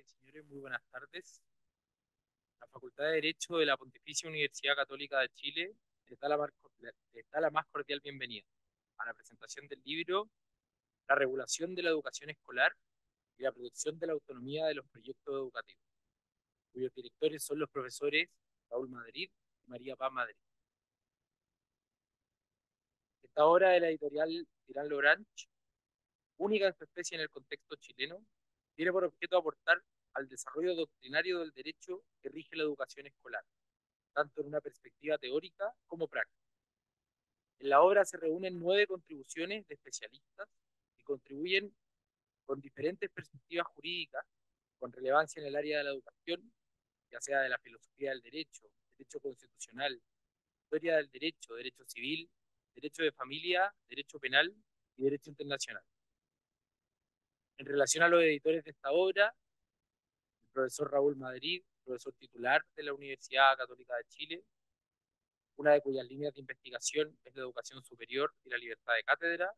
y señores, muy buenas tardes. La Facultad de Derecho de la Pontificia Universidad Católica de Chile les da la más cordial bienvenida a la presentación del libro La regulación de la educación escolar y la protección de la autonomía de los proyectos educativos, cuyos directores son los profesores Raúl Madrid y María Paz Madrid. Esta obra de la editorial Tirán Logrange, única en su especie en el contexto chileno, tiene por objeto aportar al desarrollo doctrinario del derecho que rige la educación escolar, tanto en una perspectiva teórica como práctica. En la obra se reúnen 9 contribuciones de especialistas que contribuyen con diferentes perspectivas jurídicas con relevancia en el área de la educación, ya sea de la filosofía del derecho, derecho constitucional, historia del derecho, derecho civil, derecho de familia, derecho penal y derecho internacional. En relación a los editores de esta obra, el profesor Raúl Madrid, profesor titular de la Universidad Católica de Chile, una de cuyas líneas de investigación es la educación superior y la libertad de cátedra.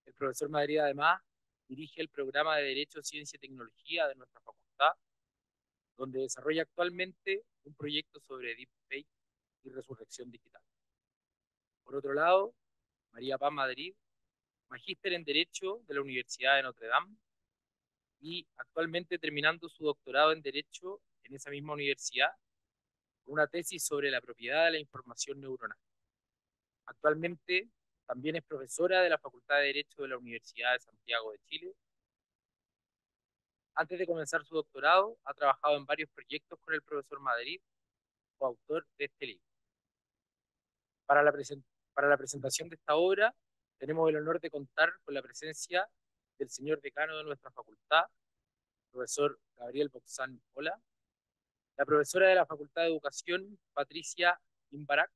El profesor Madrid además dirige el programa de Derecho, Ciencia y Tecnología de nuestra facultad, donde desarrolla actualmente un proyecto sobre deepfake y resurrección digital. Por otro lado, María Paz Madrid, magíster en Derecho de la Universidad de Notre Dame y actualmente terminando su doctorado en Derecho en esa misma universidad, con una tesis sobre la propiedad de la información neuronal. Actualmente también es profesora de la Facultad de Derecho de la Universidad de Santiago de Chile. Antes de comenzar su doctorado, ha trabajado en varios proyectos con el profesor Madrid, coautor de este libro. Para la, para la presentación de esta obra, tenemos el honor de contar con la presencia del señor decano de nuestra facultad, profesor Gabriel Boxán Ola, la profesora de la Facultad de Educación, Patricia Imbarac,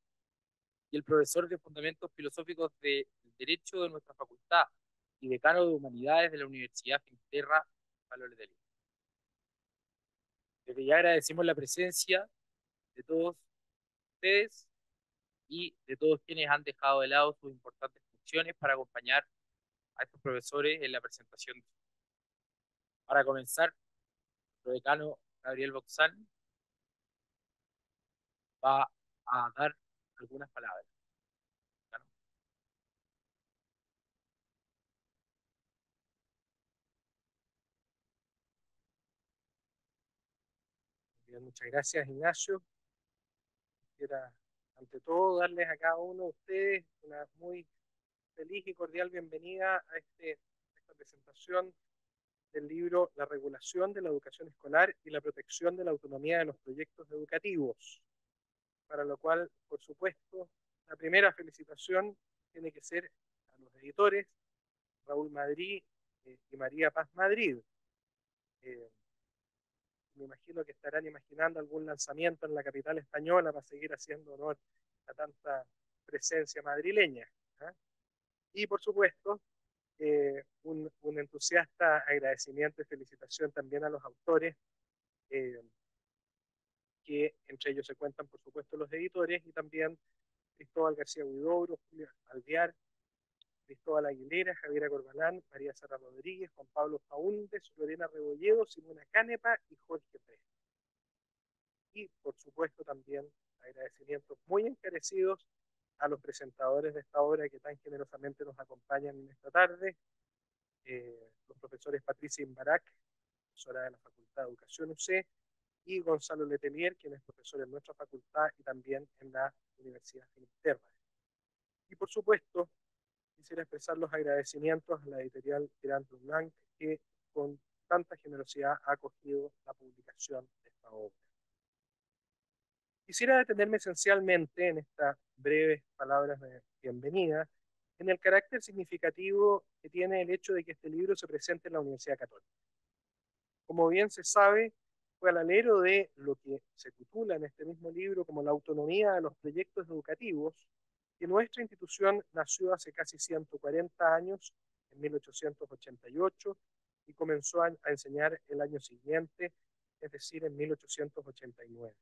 y el profesor de Fundamentos Filosóficos del Derecho de nuestra facultad y decano de Humanidades de la Universidad Finisterra, Pablo Letelier. Desde ya agradecemos la presencia de todos ustedes y de todos quienes han dejado de lado sus importantes funciones para acompañar a estos profesores en la presentación. Para comenzar, el decano Gabriel Boxán va a dar algunas palabras. ¿No? Bien, muchas gracias, Ignacio. Quisiera, ante todo, darles a cada uno de ustedes una muy feliz y cordial bienvenida a esta presentación del libro La regulación de la educación escolar y la protección de la autonomía de los proyectos educativos, para lo cual, por supuesto, la primera felicitación tiene que ser a los editores, Raúl Madrid y María Paz Madrid. Eh, Me imagino que estarán imaginando algún lanzamiento en la capital española para seguir haciendo honor a tanta presencia madrileña. ¿Ah? Y por supuesto, un entusiasta agradecimiento y felicitación también a los autores, eh, que entre ellos se cuentan, por supuesto, los editores y también Cristóbal García Huidobro, Julio Alvear, Cristóbal Aguilera, Javiera Corbalán, María Sara Rodríguez, Juan Pablo Faúndez, Lorena Rebolledo, Simona Canepa y Jorge Pérez. Y, por supuesto, también agradecimientos muy encarecidos a los presentadores de esta obra que tan generosamente nos acompañan en esta tarde, los profesores Patricia Imbarac, profesora de la Facultad de Educación UC, y Gonzalo Letelier, quien es profesor en nuestra facultad y también en la Universidad Finisterra. Y por supuesto, quisiera expresar los agradecimientos a la editorial Tirant Blanc, que con tanta generosidad ha acogido la publicación de esta obra. Quisiera detenerme esencialmente en estas breves palabras de bienvenida en el carácter significativo que tiene el hecho de que este libro se presente en la Universidad Católica. Como bien se sabe, fue al alero de lo que se titula en este mismo libro como la autonomía de los proyectos educativos, que nuestra institución nació hace casi 140 años, en 1888, y comenzó a enseñar el año siguiente, es decir, en 1889.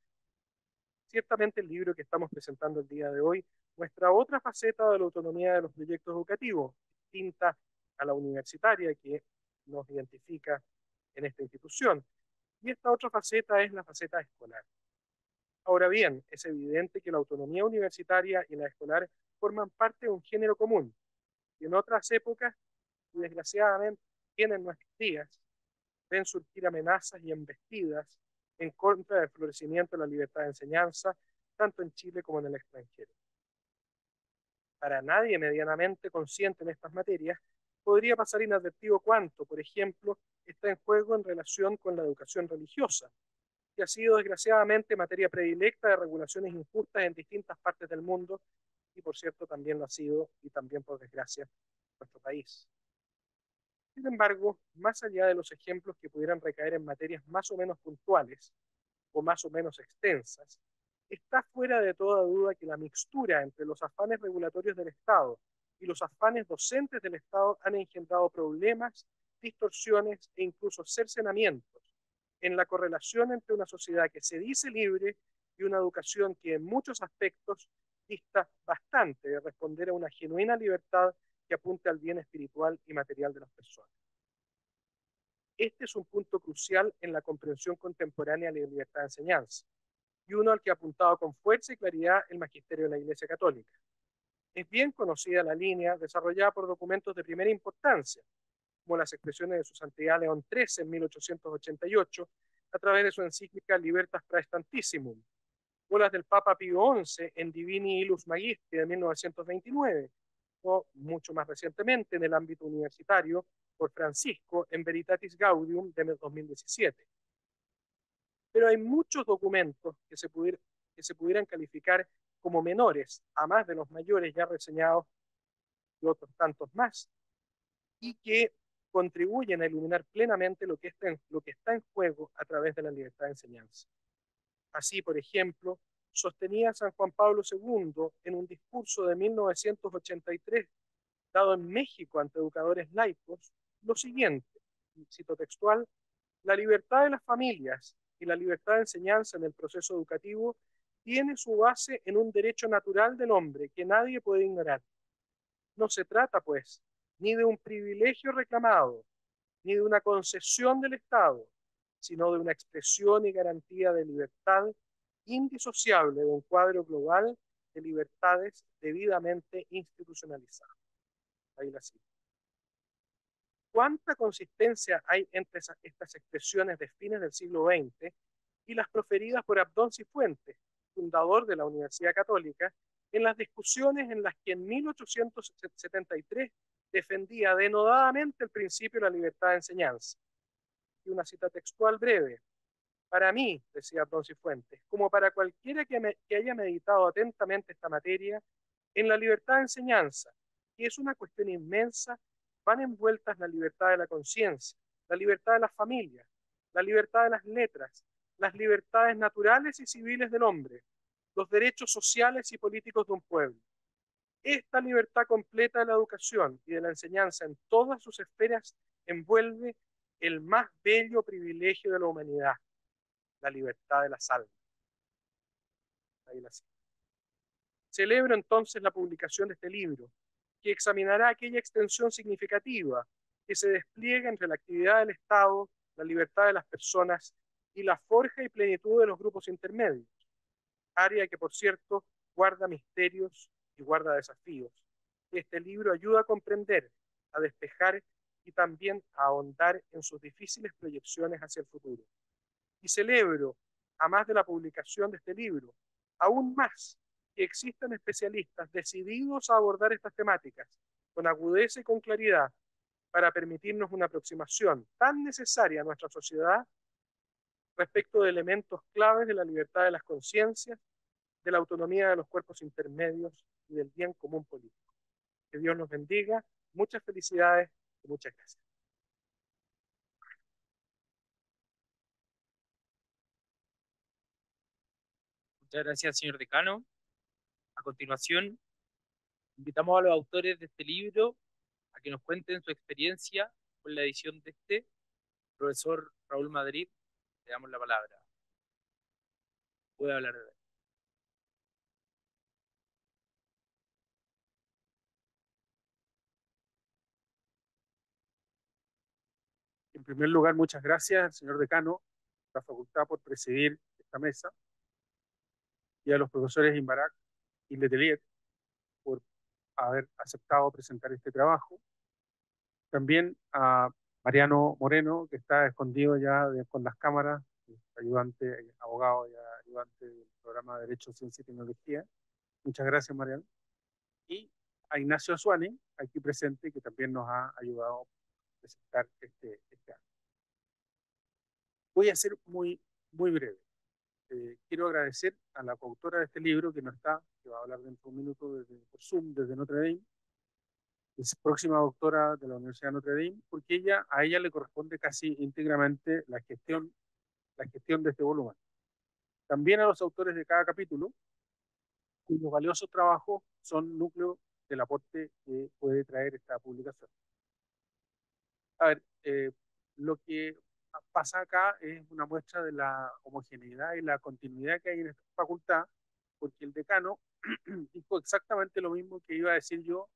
Ciertamente el libro que estamos presentando el día de hoy muestra otra faceta de la autonomía de los proyectos educativos, distinta a la universitaria que nos identifica en esta institución. Y esta otra faceta es la faceta escolar. Ahora bien, es evidente que la autonomía universitaria y la escolar forman parte de un género común, y en otras épocas, y desgraciadamente en nuestros días, ven surgir amenazas y embestidas en contra del florecimiento de la libertad de enseñanza, tanto en Chile como en el extranjero. Para nadie medianamente consciente en estas materias, podría pasar inadvertido cuánto, por ejemplo, está en juego en relación con la educación religiosa, que ha sido desgraciadamente materia predilecta de regulaciones injustas en distintas partes del mundo, y por cierto también lo ha sido, y también por desgracia, en nuestro país. Sin embargo, más allá de los ejemplos que pudieran recaer en materias más o menos puntuales o más o menos extensas, está fuera de toda duda que la mixtura entre los afanes regulatorios del Estado y los afanes docentes del Estado han engendrado problemas, distorsiones e incluso cercenamientos en la correlación entre una sociedad que se dice libre y una educación que en muchos aspectos dista bastante de responder a una genuina libertad que apunte al bien espiritual y material de las personas. Este es un punto crucial en la comprensión contemporánea de la libertad de enseñanza, y uno al que ha apuntado con fuerza y claridad el magisterio de la Iglesia Católica. Es bien conocida la línea desarrollada por documentos de primera importancia, como las expresiones de su santidad León XIII en 1888, a través de su encíclica Libertas Praestantissimum, o las del Papa Pío XI en Divini Illus Magistri de 1929, o mucho más recientemente en el ámbito universitario por Francisco en Veritatis Gaudium de 2017. Pero hay muchos documentos que se pudieran calificar como menores, a más de los mayores ya reseñados y otros tantos más, y que contribuyen a iluminar plenamente lo que está en juego a través de la libertad de enseñanza. Así, por ejemplo, sostenía San Juan Pablo II en un discurso de 1983 dado en México ante educadores laicos lo siguiente, cito textual: la libertad de las familias y la libertad de enseñanza en el proceso educativo tiene su base en un derecho natural del hombre que nadie puede ignorar. No se trata, pues, ni de un privilegio reclamado, ni de una concesión del Estado, sino de una expresión y garantía de libertad indisociable de un cuadro global de libertades debidamente institucionalizadas. Ahí la cito. ¿Cuánta consistencia hay entre estas expresiones de fines del siglo XX y las proferidas por Abdón Cifuentes, fundador de la Universidad Católica, en las discusiones en las que en 1873 defendía denodadamente el principio de la libertad de enseñanza? Y una cita textual breve. Para mí, decía Abdón Cifuentes, como para cualquiera que haya meditado atentamente esta materia, en la libertad de enseñanza, que es una cuestión inmensa, van envueltas la libertad de la conciencia, la libertad de las familias, la libertad de las letras, las libertades naturales y civiles del hombre, los derechos sociales y políticos de un pueblo. Esta libertad completa de la educación y de la enseñanza en todas sus esferas envuelve el más bello privilegio de la humanidad, la libertad de las almas. Ahí la cito. Celebro entonces la publicación de este libro, que examinará aquella extensión significativa que se despliega entre la actividad del Estado, la libertad de las personas y la forja y plenitud de los grupos intermedios, área que, por cierto, guarda misterios y guarda desafíos. Este libro ayuda a comprender, a despejar y también a ahondar en sus difíciles proyecciones hacia el futuro. Y celebro, a más de la publicación de este libro, aún más que existan especialistas decididos a abordar estas temáticas con agudeza y con claridad para permitirnos una aproximación tan necesaria a nuestra sociedad respecto de elementos claves de la libertad de las conciencias, de la autonomía de los cuerpos intermedios y del bien común político. Que Dios los bendiga, muchas felicidades y muchas gracias. Muchas gracias, señor decano. A continuación, invitamos a los autores de este libro a que nos cuenten su experiencia con la edición de este. Profesor Raúl Madrid, le damos la palabra. Puede hablar de él. En primer lugar, muchas gracias al señor decano, la facultad, por presidir esta mesa, y a los profesores Imbarak y Letelier por haber aceptado presentar este trabajo. También a Mariano Moreno, que está escondido ya con las cámaras, ayudante, abogado y ayudante del programa de Derecho, Ciencia y Tecnología. Muchas gracias, Mariano. Y a Ignacio Azuani, aquí presente, que también nos ha ayudado a presentar este acto. Voy a ser muy breve. Quiero agradecer a la coautora de este libro, que no está, que va a hablar dentro de un minuto por Zoom desde Notre Dame, es próxima doctora de la Universidad de Notre Dame, porque a ella le corresponde casi íntegramente la gestión de este volumen. También a los autores de cada capítulo, cuyos valiosos trabajos son núcleo del aporte que puede traer esta publicación. A ver, lo que pasa acá es una muestra de la homogeneidad y la continuidad que hay en esta facultad, porque el decano dijo exactamente lo mismo que iba a decir yo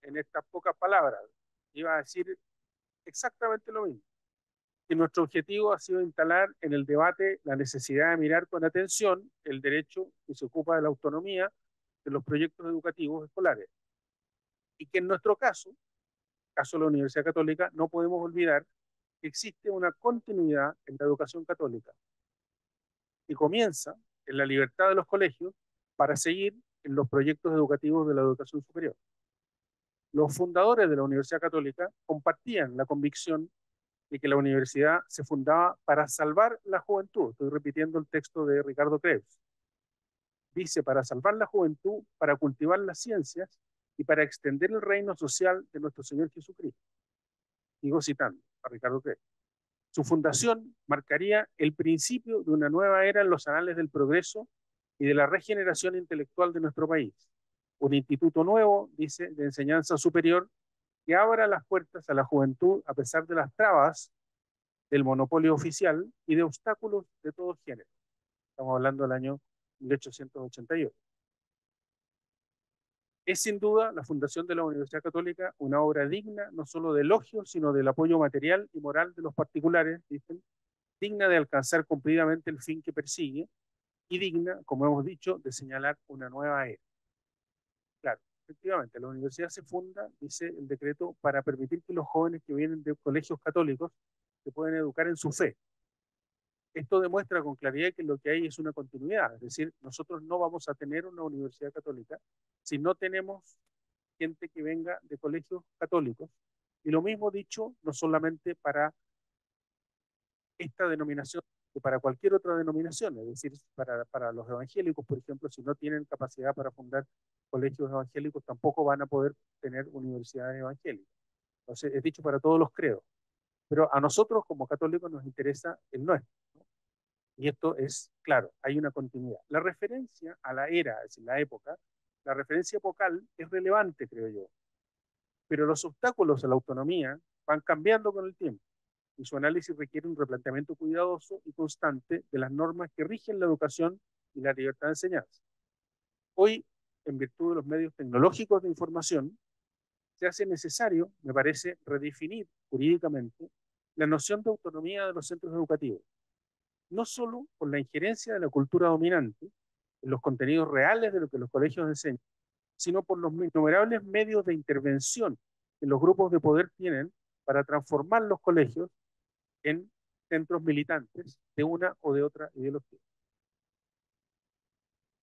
en estas pocas palabras. Iba a decir exactamente lo mismo. Y nuestro objetivo ha sido instalar en el debate la necesidad de mirar con atención el derecho que se ocupa de la autonomía de los proyectos educativos escolares. Y que en nuestro caso de la Universidad Católica, no podemos olvidar que existe una continuidad en la educación católica que comienza en la libertad de los colegios para seguir en los proyectos educativos de la educación superior. Los fundadores de la Universidad Católica compartían la convicción de que la universidad se fundaba para salvar la juventud. Estoy repitiendo el texto de Ricardo Krebs. Dice, para salvar la juventud, para cultivar las ciencias y para extender el reino social de nuestro Señor Jesucristo. Sigo citando a Ricardo Krebs. Su fundación marcaría el principio de una nueva era en los anales del progreso y de la regeneración intelectual de nuestro país. Un instituto nuevo, dice, de enseñanza superior, que abra las puertas a la juventud a pesar de las trabas del monopolio oficial y de obstáculos de todo género. Estamos hablando del año 1888. Es sin duda la fundación de la Universidad Católica una obra digna no solo de elogio, sino del apoyo material y moral de los particulares, dicen, digna de alcanzar cumplidamente el fin que persigue y digna, como hemos dicho, de señalar una nueva era. Claro, efectivamente, la universidad se funda, dice el decreto, para permitir que los jóvenes que vienen de colegios católicos se puedan educar en su fe. Esto demuestra con claridad que lo que hay es una continuidad, es decir, nosotros no vamos a tener una universidad católica si no tenemos gente que venga de colegios católicos. Y lo mismo dicho, no solamente para esta denominación, que para cualquier otra denominación, es decir, para los evangélicos, por ejemplo, si no tienen capacidad para fundar colegios evangélicos, tampoco van a poder tener universidades evangélicas. Entonces, es dicho para todos los credos. Pero a nosotros como católicos nos interesa el nuestro, ¿no? Y esto es, claro, hay una continuidad. La referencia a la era, es decir, la época, la referencia epocal es relevante, creo yo. Pero los obstáculos a la autonomía van cambiando con el tiempo y su análisis requiere un replanteamiento cuidadoso y constante de las normas que rigen la educación y la libertad de enseñanza. Hoy, en virtud de los medios tecnológicos de información, se hace necesario, me parece, redefinir jurídicamente la noción de autonomía de los centros educativos, no solo por la injerencia de la cultura dominante en los contenidos reales de lo que los colegios enseñan, sino por los innumerables medios de intervención que los grupos de poder tienen para transformar los colegios en centros militantes de una o de otra ideología.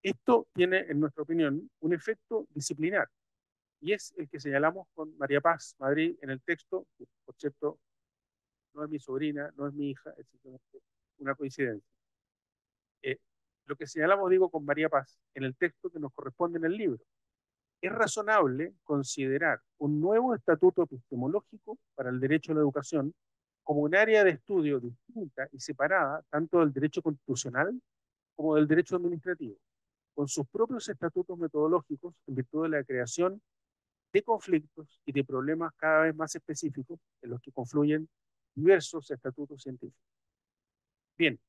Esto tiene, en nuestra opinión, un efecto disciplinar, y es el que señalamos con María Paz Madrid en el texto, que por cierto no es mi sobrina, no es mi hija, es simplemente una coincidencia. Eh, lo que señalamos, digo, con María Paz en el texto que nos corresponde en el libro. Es razonable considerar un nuevo estatuto epistemológico para el derecho a la educación como un área de estudio distinta y separada tanto del derecho constitucional como del derecho administrativo, con sus propios estatutos metodológicos en virtud de la creación de conflictos y de problemas cada vez más específicos en los que confluyen diversos estatutos científicos. Bien,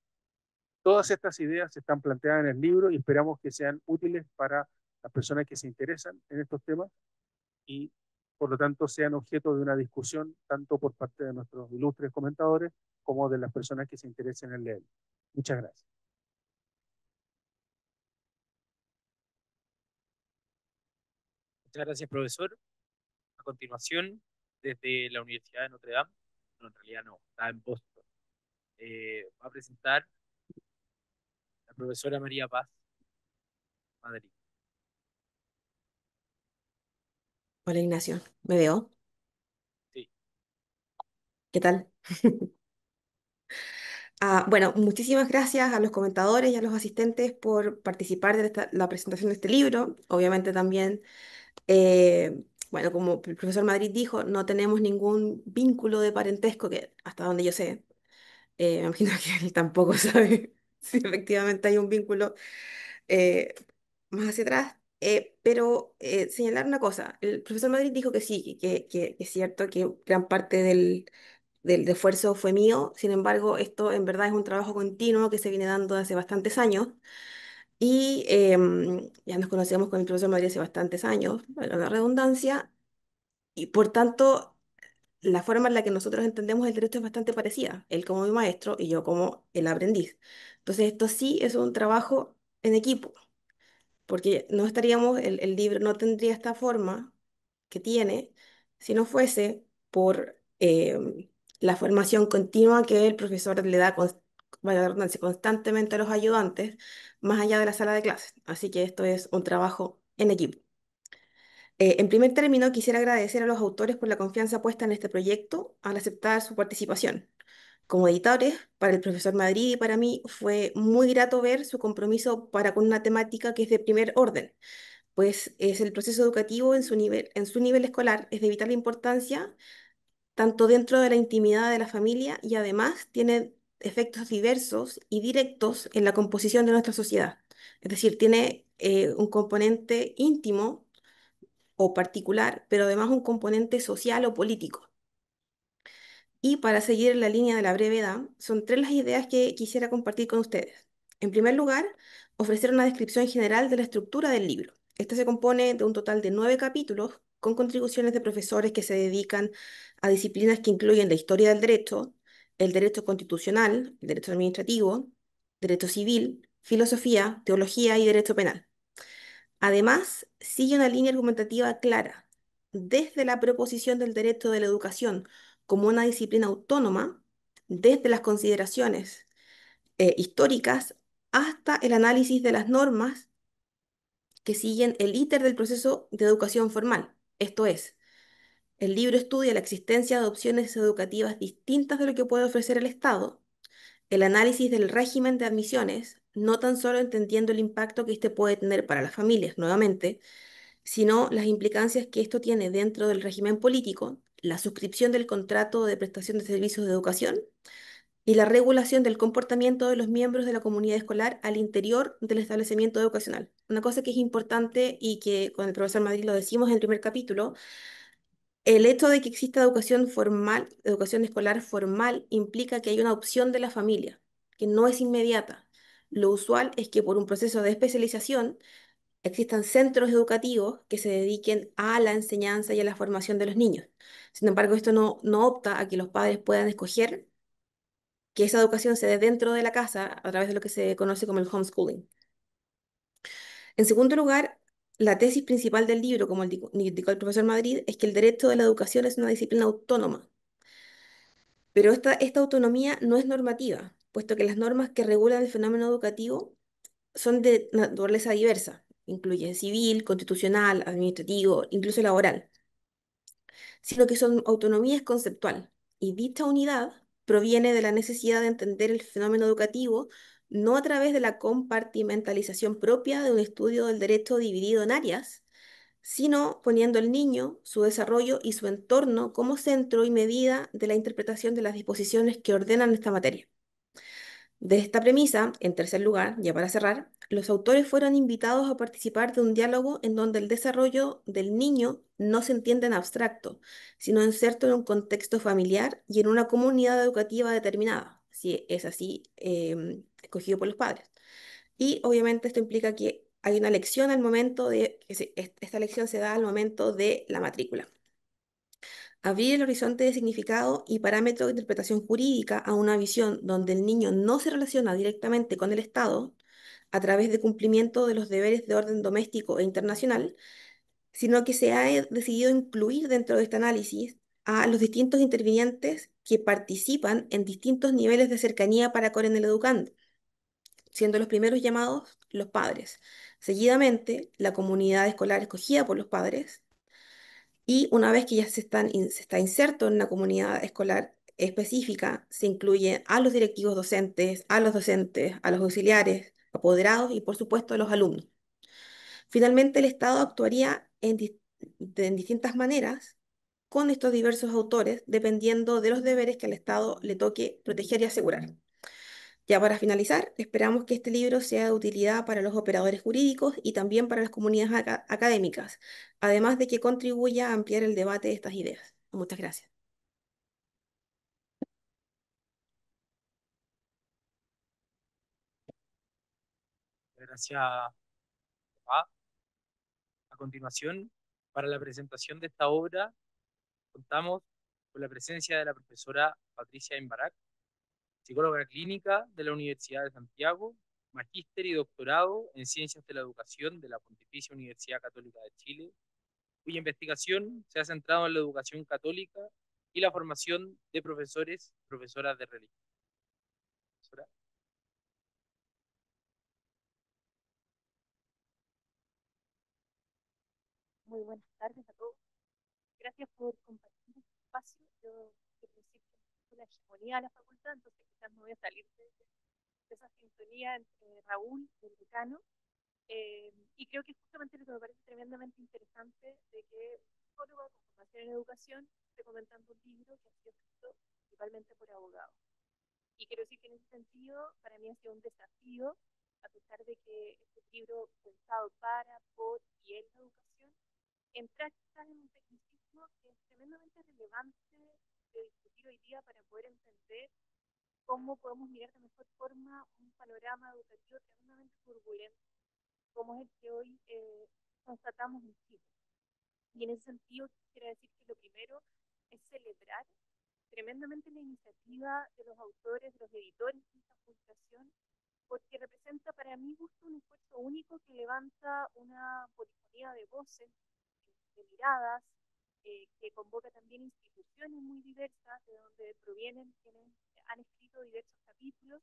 todas estas ideas están planteadas en el libro y esperamos que sean útiles para las personas que se interesan en estos temas y por lo tanto sean objeto de una discusión tanto por parte de nuestros ilustres comentadores como de las personas que se interesen en leer. Muchas gracias. Muchas gracias, profesor. A continuación, desde la Universidad de Notre Dame, no, en realidad no, está en Boston, va a presentar la profesora María Paz Madrid. Hola Ignacio, ¿me veo? Sí, ¿Qué tal? Bueno, muchísimas gracias a los comentadores y a los asistentes por participar de la presentación de este libro. Obviamente también, bueno, como el profesor Madrid dijo, no tenemos ningún vínculo de parentesco, que hasta donde yo sé, me imagino que él tampoco sabe si efectivamente hay un vínculo eh, más hacia atrás. Pero señalar una cosa, el profesor Madrid dijo que sí, que es cierto que gran parte del esfuerzo fue mío. Sin embargo, esto en verdad es un trabajo continuo que se viene dando hace bastantes años y ya nos conocemos con el profesor Madrid hace bastantes años, valga la redundancia, y por tanto la forma en la que nosotros entendemos el derecho es bastante parecida, él como mi maestro y yo como el aprendiz. Entonces, esto sí es un trabajo en equipo, porque no estaríamos, el libro no tendría esta forma que tiene si no fuese por la formación continua que el profesor le da, valga la redundancia, constantemente a los ayudantes, más allá de la sala de clases. Así que esto es un trabajo en equipo. En primer término, quisiera agradecer a los autores por la confianza puesta en este proyecto al aceptar su participación. Como editores, para el profesor Madrid y para mí fue muy grato ver su compromiso para con una temática que es de primer orden, pues es el proceso educativo en su nivel escolar, es de vital importancia, tanto dentro de la intimidad de la familia y además tiene efectos diversos y directos en la composición de nuestra sociedad. Es decir, tiene un componente íntimo o particular, pero además un componente social o político. Y para seguir la línea de la brevedad, son tres las ideas que quisiera compartir con ustedes. En primer lugar, ofrecer una descripción general de la estructura del libro. Este se compone de un total de 9 capítulos con contribuciones de profesores que se dedican a disciplinas que incluyen la historia del derecho, el derecho constitucional, el derecho administrativo, derecho civil, filosofía, teología y derecho penal. Además, sigue una línea argumentativa clara, desde la proposición del derecho de la educación como una disciplina autónoma, desde las consideraciones históricas hasta el análisis de las normas que siguen el íter del proceso de educación formal. Esto es, el libro estudia la existencia de opciones educativas distintas de lo que puede ofrecer el Estado, el análisis del régimen de admisiones, no tan solo entendiendo el impacto que este puede tener para las familias, nuevamente, sino las implicancias que esto tiene dentro del régimen político, la suscripción del contrato de prestación de servicios de educación y la regulación del comportamiento de los miembros de la comunidad escolar al interior del establecimiento educacional. Una cosa que es importante y que con el profesor Madrid lo decimos en el primer capítulo, el hecho de que exista educación formal, educación escolar formal, implica que hay una opción de la familia, que no es inmediata. Lo usual es que por un proceso de especialización existan centros educativos que se dediquen a la enseñanza y a la formación de los niños. Sin embargo, esto no opta a que los padres puedan escoger que esa educación se dé dentro de la casa a través de lo que se conoce como el homeschooling. En segundo lugar, la tesis principal del libro, como indicó el profesor Madrid, es que el derecho de la educación es una disciplina autónoma, pero esta autonomía no es normativa, puesto que las normas que regulan el fenómeno educativo son de naturaleza diversa, incluye civil, constitucional, administrativo, incluso laboral, sino que son autonomías conceptual. Y dicha unidad proviene de la necesidad de entender el fenómeno educativo no a través de la compartimentalización propia de un estudio del derecho dividido en áreas, sino poniendo al niño, su desarrollo y su entorno como centro y medida de la interpretación de las disposiciones que ordenan esta materia. De esta premisa, en tercer lugar, ya para cerrar, los autores fueron invitados a participar de un diálogo en donde el desarrollo del niño no se entiende en abstracto, sino inserto en un contexto familiar y en una comunidad educativa determinada, si es así escogido por los padres. Y obviamente esto implica que hay una lección al momento de, esta lección se da al momento de la matrícula. Abrir el horizonte de significado y parámetros de interpretación jurídica a una visión donde el niño no se relaciona directamente con el Estado a través de cumplimiento de los deberes de orden doméstico e internacional, sino que se ha decidido incluir dentro de este análisis a los distintos intervinientes que participan en distintos niveles de cercanía para con el educando, siendo los primeros llamados los padres. Seguidamente, la comunidad escolar escogida por los padres, y una vez que ya se está inserto en una comunidad escolar específica, se incluye a los directivos docentes, a los docentes, a los auxiliares, apoderados y por supuesto a los alumnos. Finalmente, el Estado actuaría en distintas maneras con estos diversos autores, dependiendo de los deberes que al Estado le toque proteger y asegurar. Ya para finalizar, esperamos que este libro sea de utilidad para los operadores jurídicos y también para las comunidades académicas, además de que contribuya a ampliar el debate de estas ideas. Muchas gracias. Gracias, papá. A continuación, para la presentación de esta obra, contamos con la presencia de la profesora Patricia Embarak, psicóloga clínica de la Universidad de Santiago, magíster y doctorado en Ciencias de la Educación de la Pontificia Universidad Católica de Chile, cuya investigación se ha centrado en la educación católica y la formación de profesores y profesoras de religión. Profesora. Muy buenas tardes a todos. Gracias por compartir este espacio. Yo quiero decir que es una hegemonía de la facultad, entonces quizás me voy a salir de esa sintonía entre Raúl y el decano. Y creo que justamente lo que me parece tremendamente interesante de que un psicólogo con formación en educación esté comentando un libro que ha sido escrito principalmente por abogados. Y quiero decir que en ese sentido para mí ha sido un desafío, a pesar de que este libro pensado para, por y en la educación, entrar quizás en un tecnicismo que es tremendamente relevante de discutir hoy día para poder entender cómo podemos mirar de mejor forma un panorama educativo tremendamente turbulento, como es el que hoy constatamos en Chile. Y en ese sentido quisiera decir que lo primero es celebrar tremendamente la iniciativa de los autores, de los editores de esta publicación, porque representa para mí justo un esfuerzo único que levanta una polifonía de voces, de miradas, que convoca también instituciones muy diversas de donde provienen quienes han escrito diversos capítulos,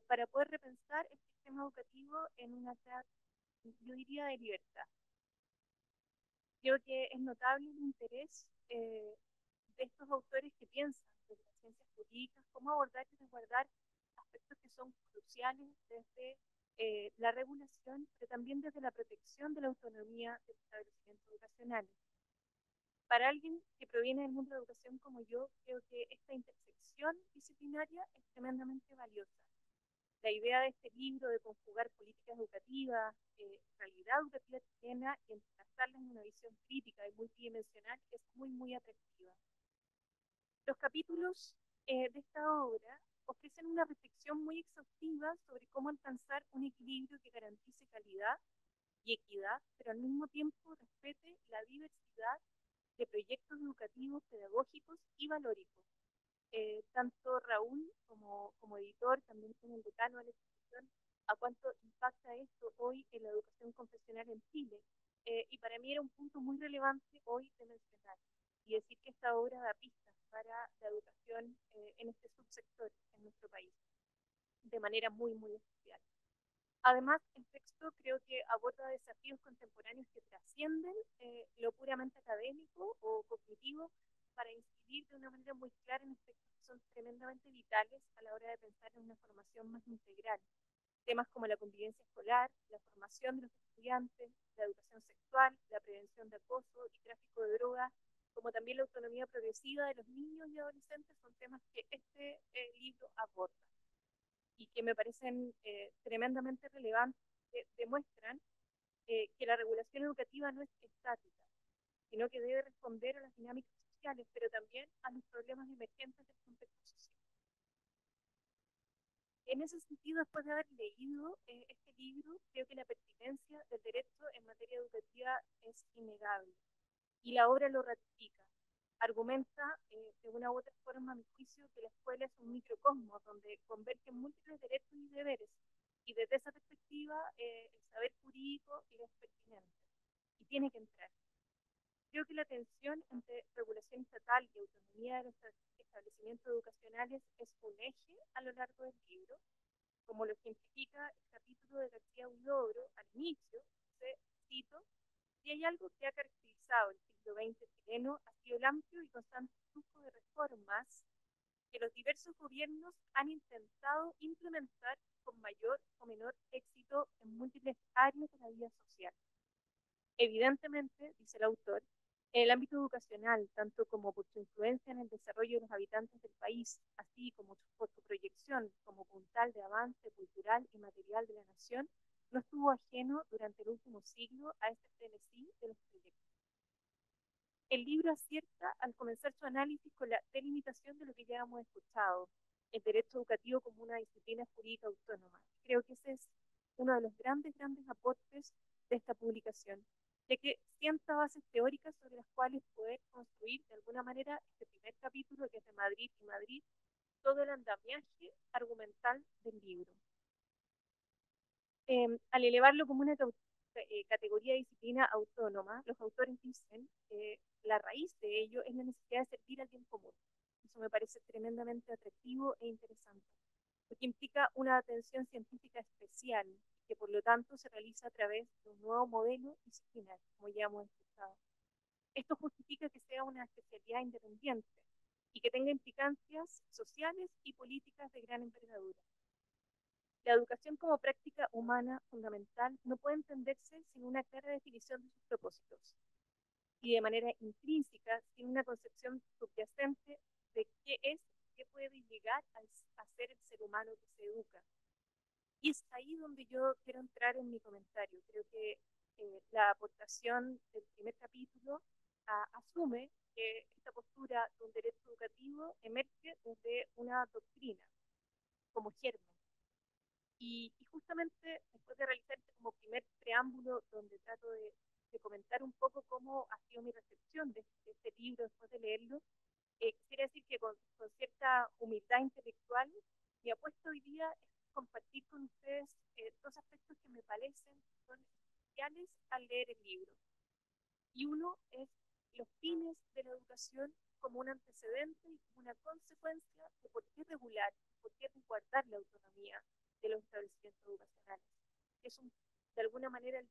para poder repensar el sistema educativo en una clase, yo diría, de libertad. Creo que es notable el interés de estos autores que piensan desde las ciencias jurídicas cómo abordar y resguardar aspectos que son cruciales desde la regulación, pero también desde la protección de la autonomía del establecimiento educacional. Para alguien que proviene del mundo de la educación como yo, creo que esta intersección disciplinaria es tremendamente valiosa. La idea de este libro de conjugar políticas educativas, realidad educativa chilena y entrelazarlas en una visión crítica y multidimensional es muy, muy atractiva. Los capítulos de esta obra ofrecen una reflexión muy exhaustiva sobre cómo alcanzar un equilibrio que garantice calidad y equidad, pero al mismo tiempo respete la diversidad de proyectos educativos, pedagógicos y valóricos. Tanto Raúl como editor, también como el decano de la institución, a cuánto impacta esto hoy en la educación confesional en Chile. Y para mí era un punto muy relevante hoy de mencionar y decir que esta obra da pistas para la educación en este subsector en nuestro país, de manera muy, muy especial. Además, el texto creo que aborda desafíos contemporáneos que trascienden lo puramente académico o cognitivo para incidir de una manera muy clara en aspectos que son tremendamente vitales a la hora de pensar en una formación más integral. Temas como la convivencia escolar, la formación de los estudiantes, la educación sexual, la prevención de acoso y tráfico de drogas, como también la autonomía progresiva de los niños y adolescentes, son temas que este libro aborda y que me parecen tremendamente relevantes, que demuestran que la regulación educativa no es estática, sino que debe responder a las dinámicas sociales, pero también a los problemas emergentes del contexto social. En ese sentido, después de haber leído este libro, creo que la pertinencia del derecho en materia educativa es innegable, y la obra lo ratifica. argumenta de una u otra forma, a mi juicio, que la escuela es un microcosmos donde convergen múltiples derechos y deberes, y desde esa perspectiva el saber jurídico es pertinente y tiene que entrar. Creo que la tensión entre regulación estatal y autonomía de los establecimientos educacionales es un eje a lo largo del libro, como lo ejemplifica el capítulo de García Huidobro al inicio. Cito: si hay algo que ha caracterizado el siglo XX chileno, ha sido el amplio y constante flujo de reformas que los diversos gobiernos han intentado implementar con mayor o menor éxito en múltiples áreas de la vida social. Evidentemente, dice el autor, en el ámbito educacional, tanto como por su influencia en el desarrollo de los habitantes del país, así como por su proyección como puntal de avance cultural y material de la nación, no estuvo ajeno durante el último siglo a este frenesí de los proyectos. El libro acierta al comenzar su análisis con la delimitación de lo que ya hemos escuchado, el derecho educativo como una disciplina jurídica autónoma. Creo que ese es uno de los grandes aportes de esta publicación, ya que sienta bases teóricas sobre las cuales poder construir de alguna manera este primer capítulo, que es de Madrid y Madrid, todo el andamiaje argumental del libro. Al elevarlo como una categoría de disciplina autónoma, los autores dicen que la raíz de ello es la necesidad de servir al bien común. Eso me parece tremendamente atractivo e interesante, porque implica una atención científica especial, que por lo tanto se realiza a través de un nuevo modelo disciplinar, como ya hemos escuchado. Esto justifica que sea una especialidad independiente y que tenga implicancias sociales y políticas de gran envergadura. La educación como práctica humana fundamental no puede entenderse sin una clara definición de sus propósitos y de manera intrínseca sin una concepción subyacente de qué es, qué puede llegar a ser el ser humano que se educa. Y es ahí donde yo quiero entrar en mi comentario. Creo que la aportación del primer capítulo asume que esta postura de un derecho educativo emerge desde una doctrina como germen. Y justamente después de realizar este como primer preámbulo, donde trato de comentar un poco cómo ha sido mi recepción de este libro después de leerlo, quisiera decir que con cierta humildad intelectual, mi apuesta hoy día es compartir con ustedes dos aspectos que me parecen son esenciales al leer el libro. Y uno es los fines de la educación como un antecedente y como una consecuencia de por qué regular, por qué resguardar la autonomía de los establecimientos educacionales. Es de alguna manera el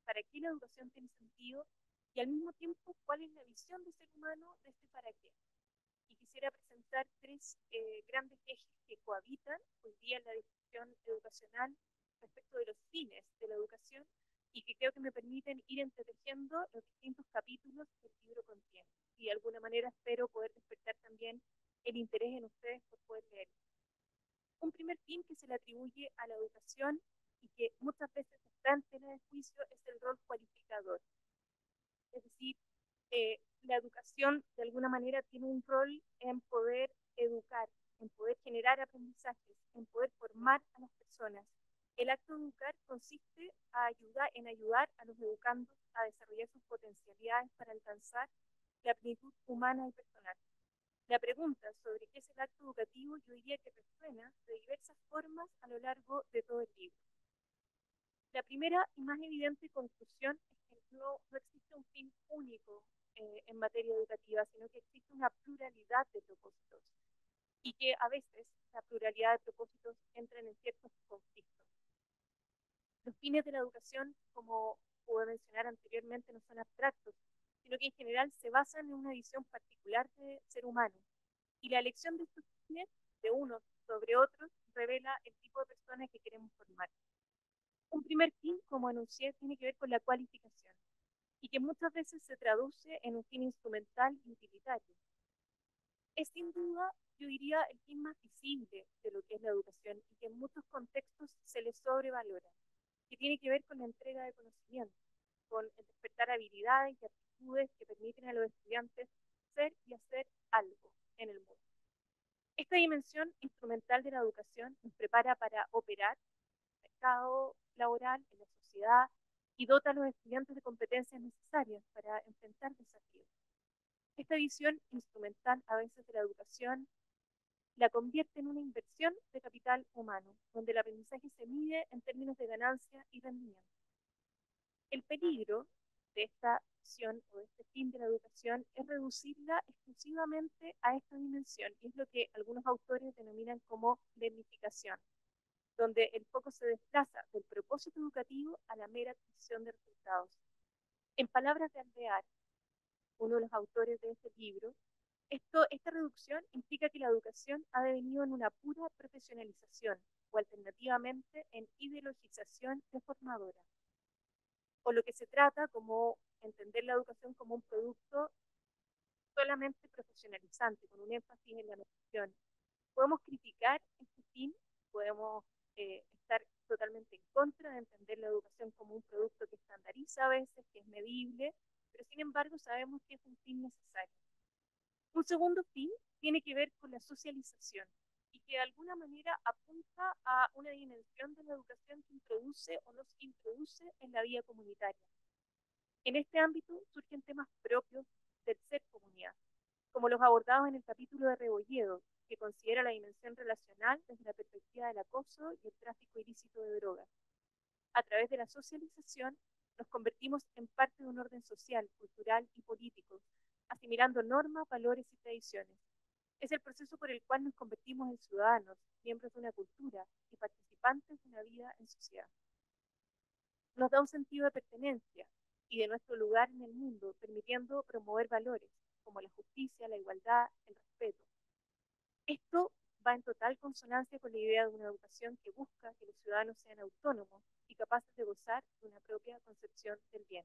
para qué la educación tiene sentido y al mismo tiempo cuál es la visión del ser humano de este para qué. Y quisiera presentar tres grandes ejes que cohabitan hoy día en la discusión educacional respecto de los fines de la educación y que creo que me permiten ir entretejiendo los distintos capítulos que el libro contiene. Y de alguna manera espero poder despertar también el interés en ustedes por poder leerlo. Un primer fin que se le atribuye a la educación y que muchas veces está en tela de juicio es el rol cualificador. Es decir, la educación de alguna manera tiene un rol en poder educar, en poder generar aprendizajes, en poder formar a las personas. El acto de educar consiste en ayudar a los educandos a desarrollar sus potencialidades para alcanzar la plenitud humana y personal. La pregunta sobre qué es el acto educativo yo diría que resuena de diversas formas a lo largo de todo el libro. La primera y más evidente conclusión es que no existe un fin único en materia educativa, sino que existe una pluralidad de propósitos y que a veces la pluralidad de propósitos entran en ciertos conflictos. Los fines de la educación, como pude mencionar anteriormente, no son abstractos, sino que en general se basan en una visión particular del ser humano. Y la elección de estos fines, de unos sobre otros, revela el tipo de persona que queremos formar. Un primer fin, como enuncié, tiene que ver con la cualificación y que muchas veces se traduce en un fin instrumental y utilitario. Es sin duda, yo diría, el fin más visible de lo que es la educación y que en muchos contextos se le sobrevalora, que tiene que ver con la entrega de conocimiento, con el despertar habilidades y aptitudes que permiten a los estudiantes ser y hacer algo en el mundo. Esta dimensión instrumental de la educación nos prepara para operar en el mercado laboral, en la sociedad, y dota a los estudiantes de competencias necesarias para enfrentar desafíos. Esta visión instrumental a veces de la educación la convierte en una inversión de capital humano, donde el aprendizaje se mide en términos de ganancia y rendimiento. El peligro de esta visión o de este fin de la educación es reducirla exclusivamente a esta dimensión, y es lo que algunos autores denominan como gamificación, donde el foco se desplaza del propósito educativo a la mera adquisición de resultados. En palabras de Alvear, uno de los autores de este libro, esta reducción implica que la educación ha devenido en una pura profesionalización o alternativamente en ideologización deformadora, o lo que se trata como entender la educación como un producto solamente profesionalizante, con un énfasis en la medición. Podemos criticar este fin, podemos estar totalmente en contra de entender la educación como un producto que estandariza a veces, que es medible, pero sin embargo sabemos que es un fin necesario. Un segundo fin tiene que ver con la socialización y que de alguna manera apunta a una dimensión de la educación que introduce o nos introduce en la vida comunitaria. En este ámbito surgen temas propios del ser comunidad, como los abordados en el capítulo de Rebolledo, que considera la dimensión relacional desde la perspectiva del acoso y el tráfico ilícito de drogas. A través de la socialización nos convertimos en parte de un orden social, cultural y político, asimilando normas, valores y tradiciones. Es el proceso por el cual nos convertimos en ciudadanos, miembros de una cultura y participantes de una vida en sociedad. Nos da un sentido de pertenencia y de nuestro lugar en el mundo, permitiendo promover valores como la justicia, la igualdad, el respeto. Esto va en total consonancia con la idea de una educación que busca que los ciudadanos sean autónomos y capaces de gozar de una propia concepción del bien.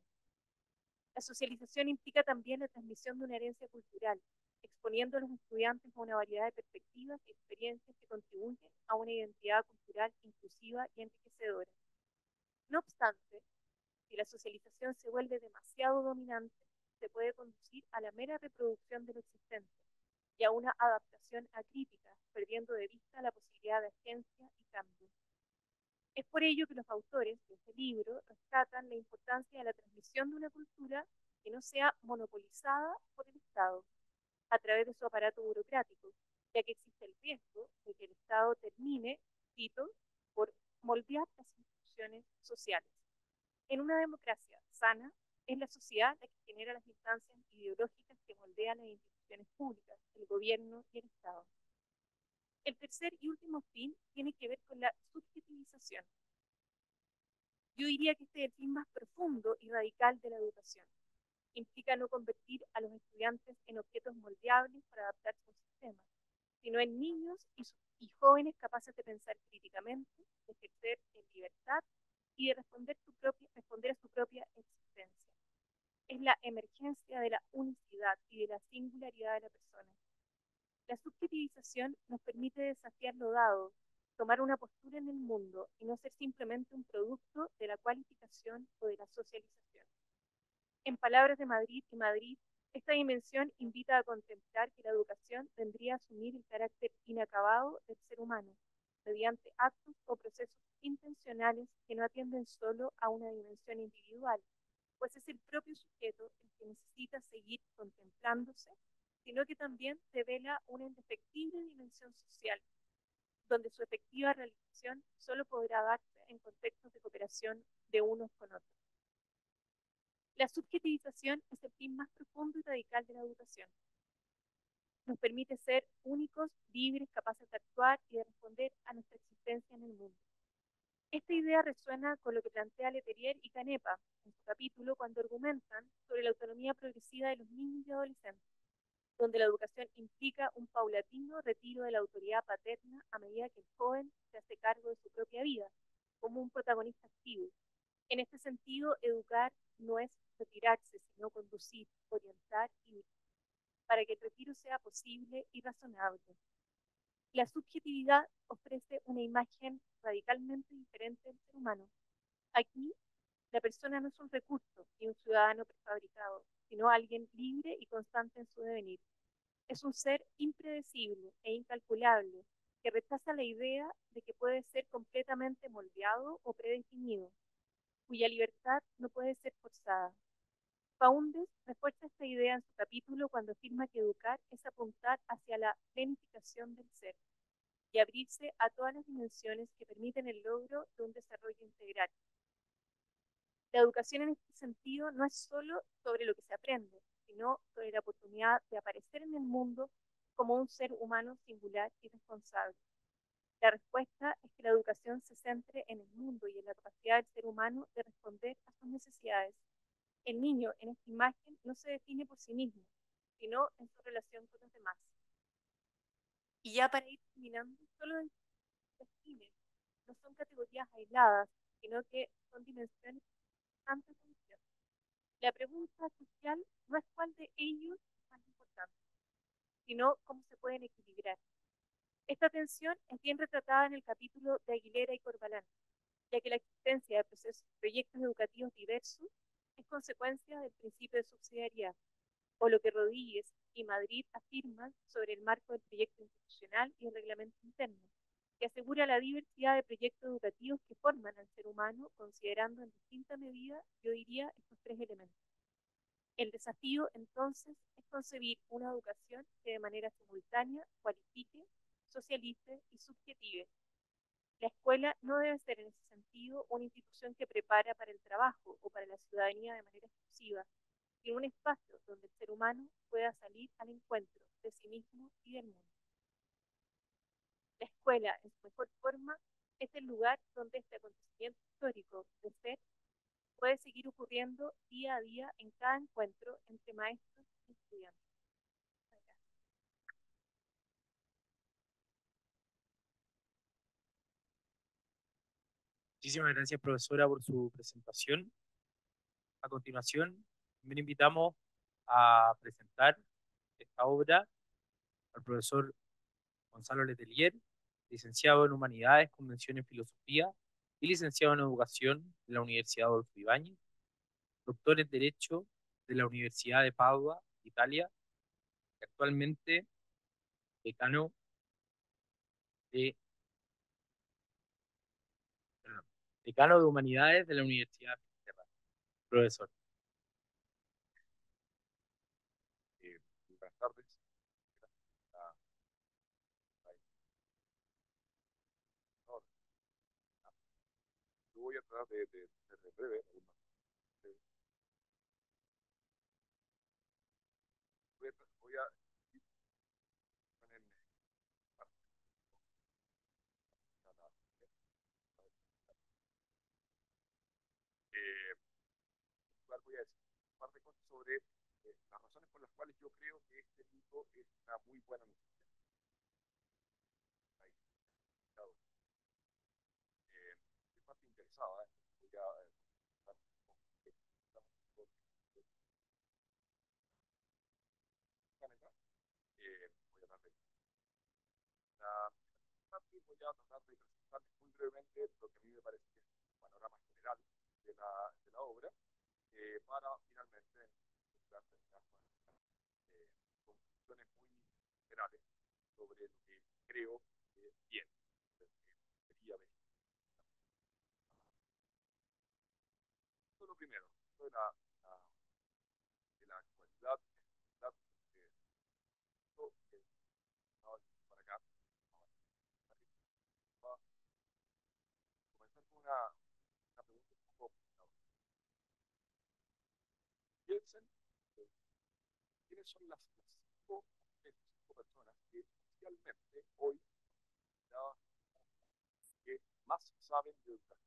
La socialización implica también la transmisión de una herencia cultural, exponiendo a los estudiantes a una variedad de perspectivas y experiencias que contribuyen a una identidad cultural inclusiva y enriquecedora. No obstante, si la socialización se vuelve demasiado dominante, se puede conducir a la mera reproducción de lo existente y a una adaptación acrítica, perdiendo de vista la posibilidad de agencia y cambio. Es por ello que los autores de este libro rescatan la importancia de la transmisión de una cultura que no sea monopolizada por el Estado a través de su aparato burocrático, ya que existe el riesgo de que el Estado termine, cito, por moldear las instituciones sociales. En una democracia sana, es la sociedad la que genera las instancias ideológicas que moldean las instituciones públicas, el gobierno y el Estado. El tercer y último fin tiene que ver con la subjetivización. Yo diría que este es el fin más profundo y radical de la educación. Implica no convertir a los estudiantes en objetos moldeables para adaptarse a un sistema, sino en niños y jóvenes capaces de pensar críticamente, de ejercer en libertad y de responder a su propia existencia. Es la emergencia de la unicidad y de la singularidad de la persona. La subjetivización nos permite desafiar lo dado, tomar una postura en el mundo y no ser simplemente un producto de la cualificación o de la socialización. En palabras de Madrid y Madrid, esta dimensión invita a contemplar que la educación vendría a asumir el carácter inacabado del ser humano, mediante actos o procesos intencionales que no atienden solo a una dimensión individual, pues es el propio sujeto el que necesita seguir contemplándose, sino que también revela una indefectible dimensión social, donde su efectiva realización solo podrá darse en contextos de cooperación de unos con otros. La subjetivización es el fin más profundo y radical de la educación. Nos permite ser únicos, libres, capaces de actuar y de responder a nuestra existencia en el mundo. Esta idea resuena con lo que plantea Leterrier y Canepa en su capítulo cuando argumentan sobre la autonomía progresiva de los niños y adolescentes, donde la educación implica un paulatino retiro de la autoridad paterna a medida que el joven se hace cargo de su propia vida, como un protagonista activo. En este sentido, educar no es retirarse, sino conducir, orientar y dirigir, para que el retiro sea posible y razonable. La subjetividad ofrece una imagen radicalmente diferente del ser humano. Aquí, la persona no es un recurso ni un ciudadano prefabricado, sino alguien libre y constante en su devenir. Es un ser impredecible e incalculable que rechaza la idea de que puede ser completamente moldeado o predefinido, cuya libertad no puede ser forzada. Faúndez refuerza esta idea en su capítulo cuando afirma que educar es apuntar hacia la planificación del ser y abrirse a todas las dimensiones que permiten el logro de un desarrollo integral. La educación en este sentido no es solo sobre lo que se aprende, sino sobre la oportunidad de aparecer en el mundo como un ser humano singular y responsable. La respuesta es que la educación se centre en el mundo y en la capacidad del ser humano de responder a sus necesidades. El niño en esta imagen no se define por sí mismo, sino en su relación con los demás. Y ya para ir terminando, solo define, no son categorías aisladas, sino que son dimensiones constantes de visión. La pregunta crucial no es cuál de ellos es más importante, sino cómo se pueden equilibrar. Esta tensión es bien retratada en el capítulo de Aguilera y Corbalán, ya que la existencia de proyectos educativos diversos es consecuencia del principio de subsidiariedad, o lo que Rodríguez y Madrid afirman sobre el marco del proyecto institucional y el reglamento interno, que asegura la diversidad de proyectos educativos que forman al ser humano, considerando en distinta medida, yo diría, estos tres elementos. El desafío, entonces, es concebir una educación que de manera simultánea cualifique, socialice y subjetive. La escuela no debe ser en ese sentido una institución que prepara para el trabajo o para la ciudadanía de manera exclusiva, sino un espacio donde el ser humano pueda salir al encuentro de sí mismo y del mundo. La escuela, en su mejor forma, es el lugar donde este acontecimiento histórico de ser puede seguir ocurriendo día a día en cada encuentro entre maestros y estudiantes. Muchísimas gracias, profesora, por su presentación. A continuación, también invitamos a presentar esta obra al profesor Gonzalo Letelier, licenciado en Humanidades con mención en Filosofía y licenciado en Educación de la Universidad Adolfo Ibáñez, doctor en Derecho de la Universidad de Padua, Italia, y actualmente decano de, perdón, decano de Humanidades de la Universidad de Fisterra. Profesor. Buenas tardes. La- la- no, yo voy a tratar de ser breve. Eh, voy a ir en parte a eh, voy a decir un par de cosas sobre las razones por las cuales yo creo que este libro es una muy buena noticia. Ahí, claro, es parte interesada. Voy a contar voy a hablar de la parte, voy a tratar de presentarles muy brevemente lo que a mí me parece que es un panorama general de la obra, para finalmente terminar con conclusiones muy generales sobre lo que creo que tiene, lo que debería venir. Esto es lo primero, esto de la actualidad, esto que estaba diciendo para acá. Vamos a comenzar con una pregunta un poco. Piensen, eh, ¿quiénes son las cinco, cinco personas que oficialmente hoy ya, que más saben de educación?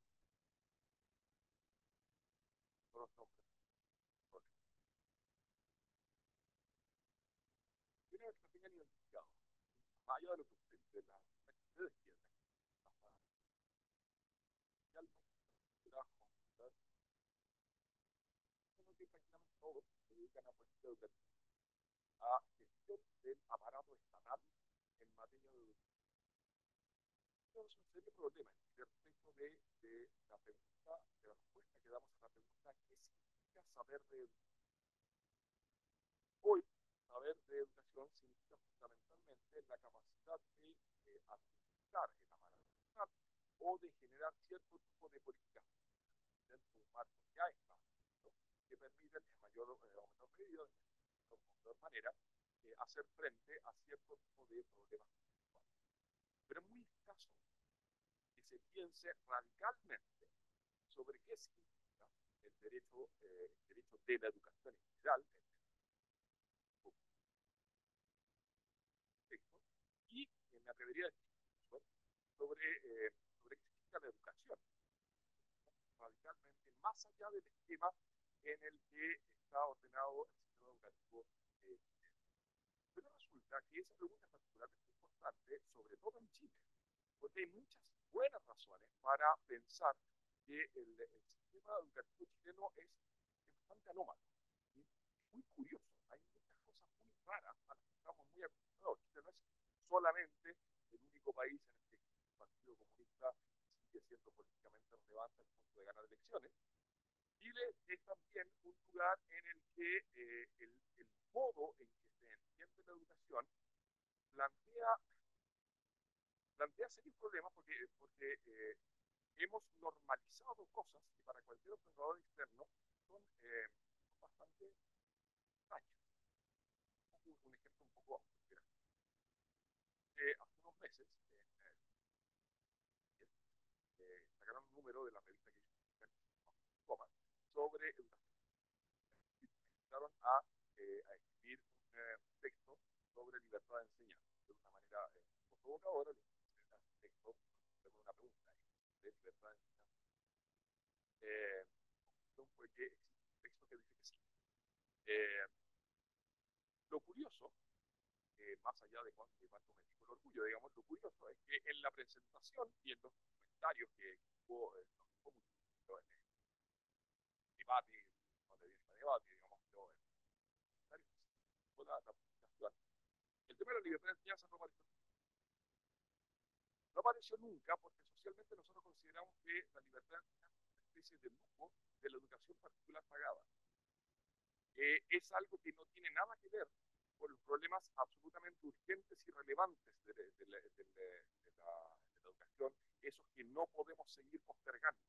Son los nombres. Primero que lo tengan identificado, más allá de lo que de la que ustedes piensan, sino que prácticamente todos se dedican a política educativa, a gestión del aparato estatal en materia de educación. Tenemos un serio problema respecto de la pregunta, de la respuesta que damos a la pregunta: ¿qué significa saber de educación? Hoy, saber de educación significa fundamentalmente la capacidad de administrar el aparato estatal o de generar cierto tipo de políticas dentro de un marco que ya está, ¿no? que permiten en mayor o menor medida, de mayor manera, hacer frente a cierto tipo de problemas. Pero es muy escaso que se piense radicalmente sobre qué significa el derecho de la educación en general, y me atrevería a decir sobre qué significa la educación, radicalmente más allá del esquema en el que está ordenado el sistema educativo. Pero resulta que esa pregunta es particularmente importante, sobre todo en Chile, porque hay muchas buenas razones para pensar que el sistema educativo chileno es bastante anómalo, ¿sí? Muy curioso. Hay muchas cosas muy raras a las que estamos muy acostumbrados. Chile no es solamente el único país en el que el Partido Comunista sigue siendo políticamente relevante al punto de ganar elecciones. Chile es también un lugar en el que el modo en que se entiende la educación plantea, plantea serios problemas porque hemos normalizado cosas que para cualquier observador externo son bastante extrañas. Un ejemplo un poco grande. Hace unos meses sacaron un número de la revista que sobre educación. Empezaron a escribir un texto sobre libertad de enseñanza de una manera provocadora. El texto con una pregunta de libertad de enseñanza. Fue que existe un texto que dice que sí. Lo curioso, más allá de cuánto me dijo el orgullo, digamos, lo curioso es que en la presentación y en los comentarios que hubo, no hubo mucho debate, no le dieron debate, digamos, pero en los comentarios fue la publicación. El tema de la libertad de enseñanza no apareció nunca porque socialmente nosotros consideramos que la libertad de enseñanza es una especie de lujo de la educación particular pagada. Es algo que no tiene nada que ver con los problemas absolutamente urgentes y relevantes de la educación, esos que no podemos seguir postergando.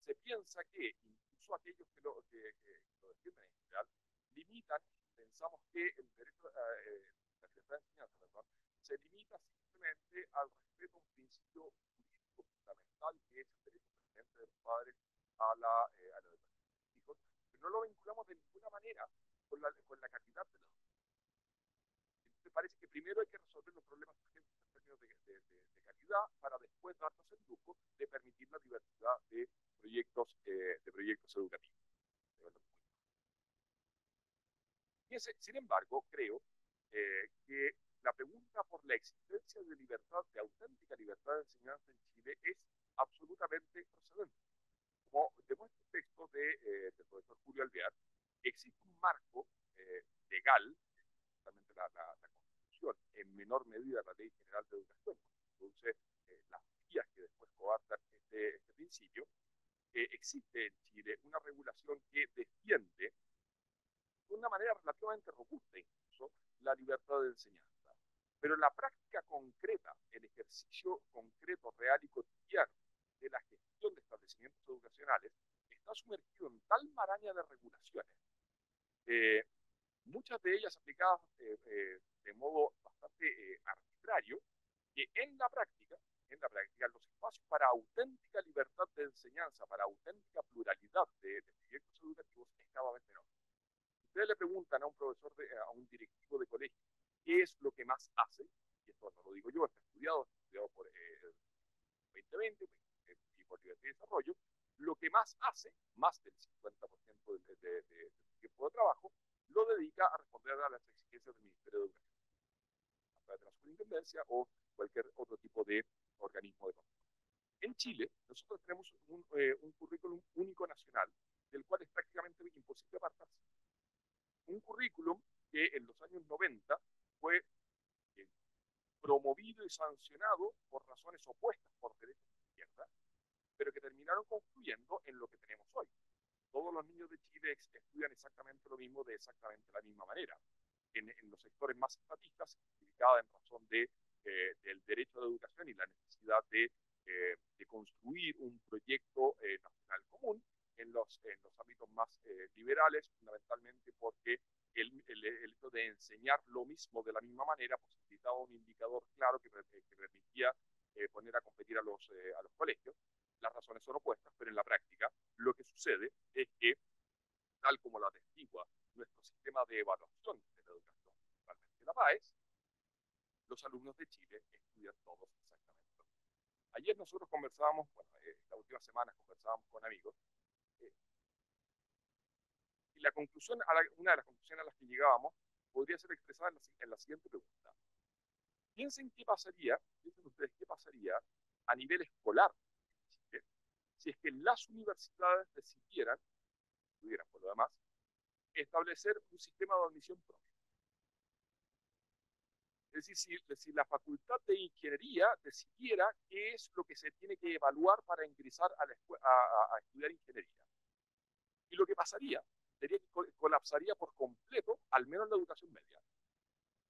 Se piensa que incluso aquellos que lo defienden en general limitan, pensamos que el derecho la libertad de enseñanza, ¿verdad?, se limita simplemente al respeto a un principio jurídico fundamental que es el derecho preferente de los padres a la educación de sus hijos, pero no lo vinculamos de ninguna manera con la calidad de la educación. Me parece que primero hay que resolver los problemas urgentes en términos de calidad para después darnos el lujo de permitir la diversidad de proyectos educativos. Sin embargo, creo que la pregunta por la existencia de libertad, de auténtica libertad de enseñanza en Chile es absolutamente procedente. Como demuestra el texto del profesor Julio Alvear, existe un marco legal, justamente la Constitución, en menor medida la Ley General de Educación, que produce las vías que después coartan este principio. Existe en Chile una regulación que defiende de una manera relativamente robusta incluso la libertad de enseñanza. Pero la práctica concreta, el ejercicio concreto, real y cotidiano de la gestión de establecimientos educacionales está sumergido en tal maraña de regulaciones, muchas de ellas aplicadas de modo bastante arbitrario, que en la práctica los espacios para auténtica libertad de enseñanza, para auténtica pluralidad de proyectos educativos es cada vez menor. Ustedes le preguntan a un profesor, a un directivo de colegio, ¿qué es lo que más hace? Y esto no lo digo yo, está estudiado por 2020 y por Libertad y Desarrollo. Lo que más hace, más del 50% del tiempo de trabajo, lo dedica a responder a las exigencias del Ministerio de Educación, a través de la superintendencia o cualquier otro tipo de organismo de control. En Chile, nosotros tenemos un currículum único nacional, del cual es prácticamente imposible apartarse. Un currículum que en los años 90 fue promovido y sancionado por razones opuestas, por derecha y izquierda, pero que terminaron confluyendo en lo que tenemos hoy. Todos los niños de Chile estudian exactamente lo mismo de exactamente la misma manera. En los sectores más estatistas, justificada en razón del derecho a la educación y la necesidad de construir un proyecto nacional común, en los ámbitos más liberales, fundamentalmente porque el hecho de enseñar lo mismo de la misma manera posibilitaba un indicador claro que permitía poner a competir a los colegios. Las razones son opuestas, pero en la práctica lo que sucede es que, tal como lo atestigua nuestro sistema de evaluación de la educación, principalmente la PAES, los alumnos de Chile estudian todos exactamente lo mismo. Ayer nosotros conversábamos, bueno, las últimas semanas conversábamos con amigos, eh, y una de las conclusiones a las que llegábamos podría ser expresada en la siguiente pregunta. Piensen ustedes qué pasaría a nivel escolar en Chile si es que las universidades pudieran por lo demás, establecer un sistema de admisión propio. Es decir, si la Facultad de Ingeniería decidiera qué es lo que se tiene que evaluar para ingresar a estudiar ingeniería. Y lo que pasaría sería que colapsaría por completo, al menos la educación media,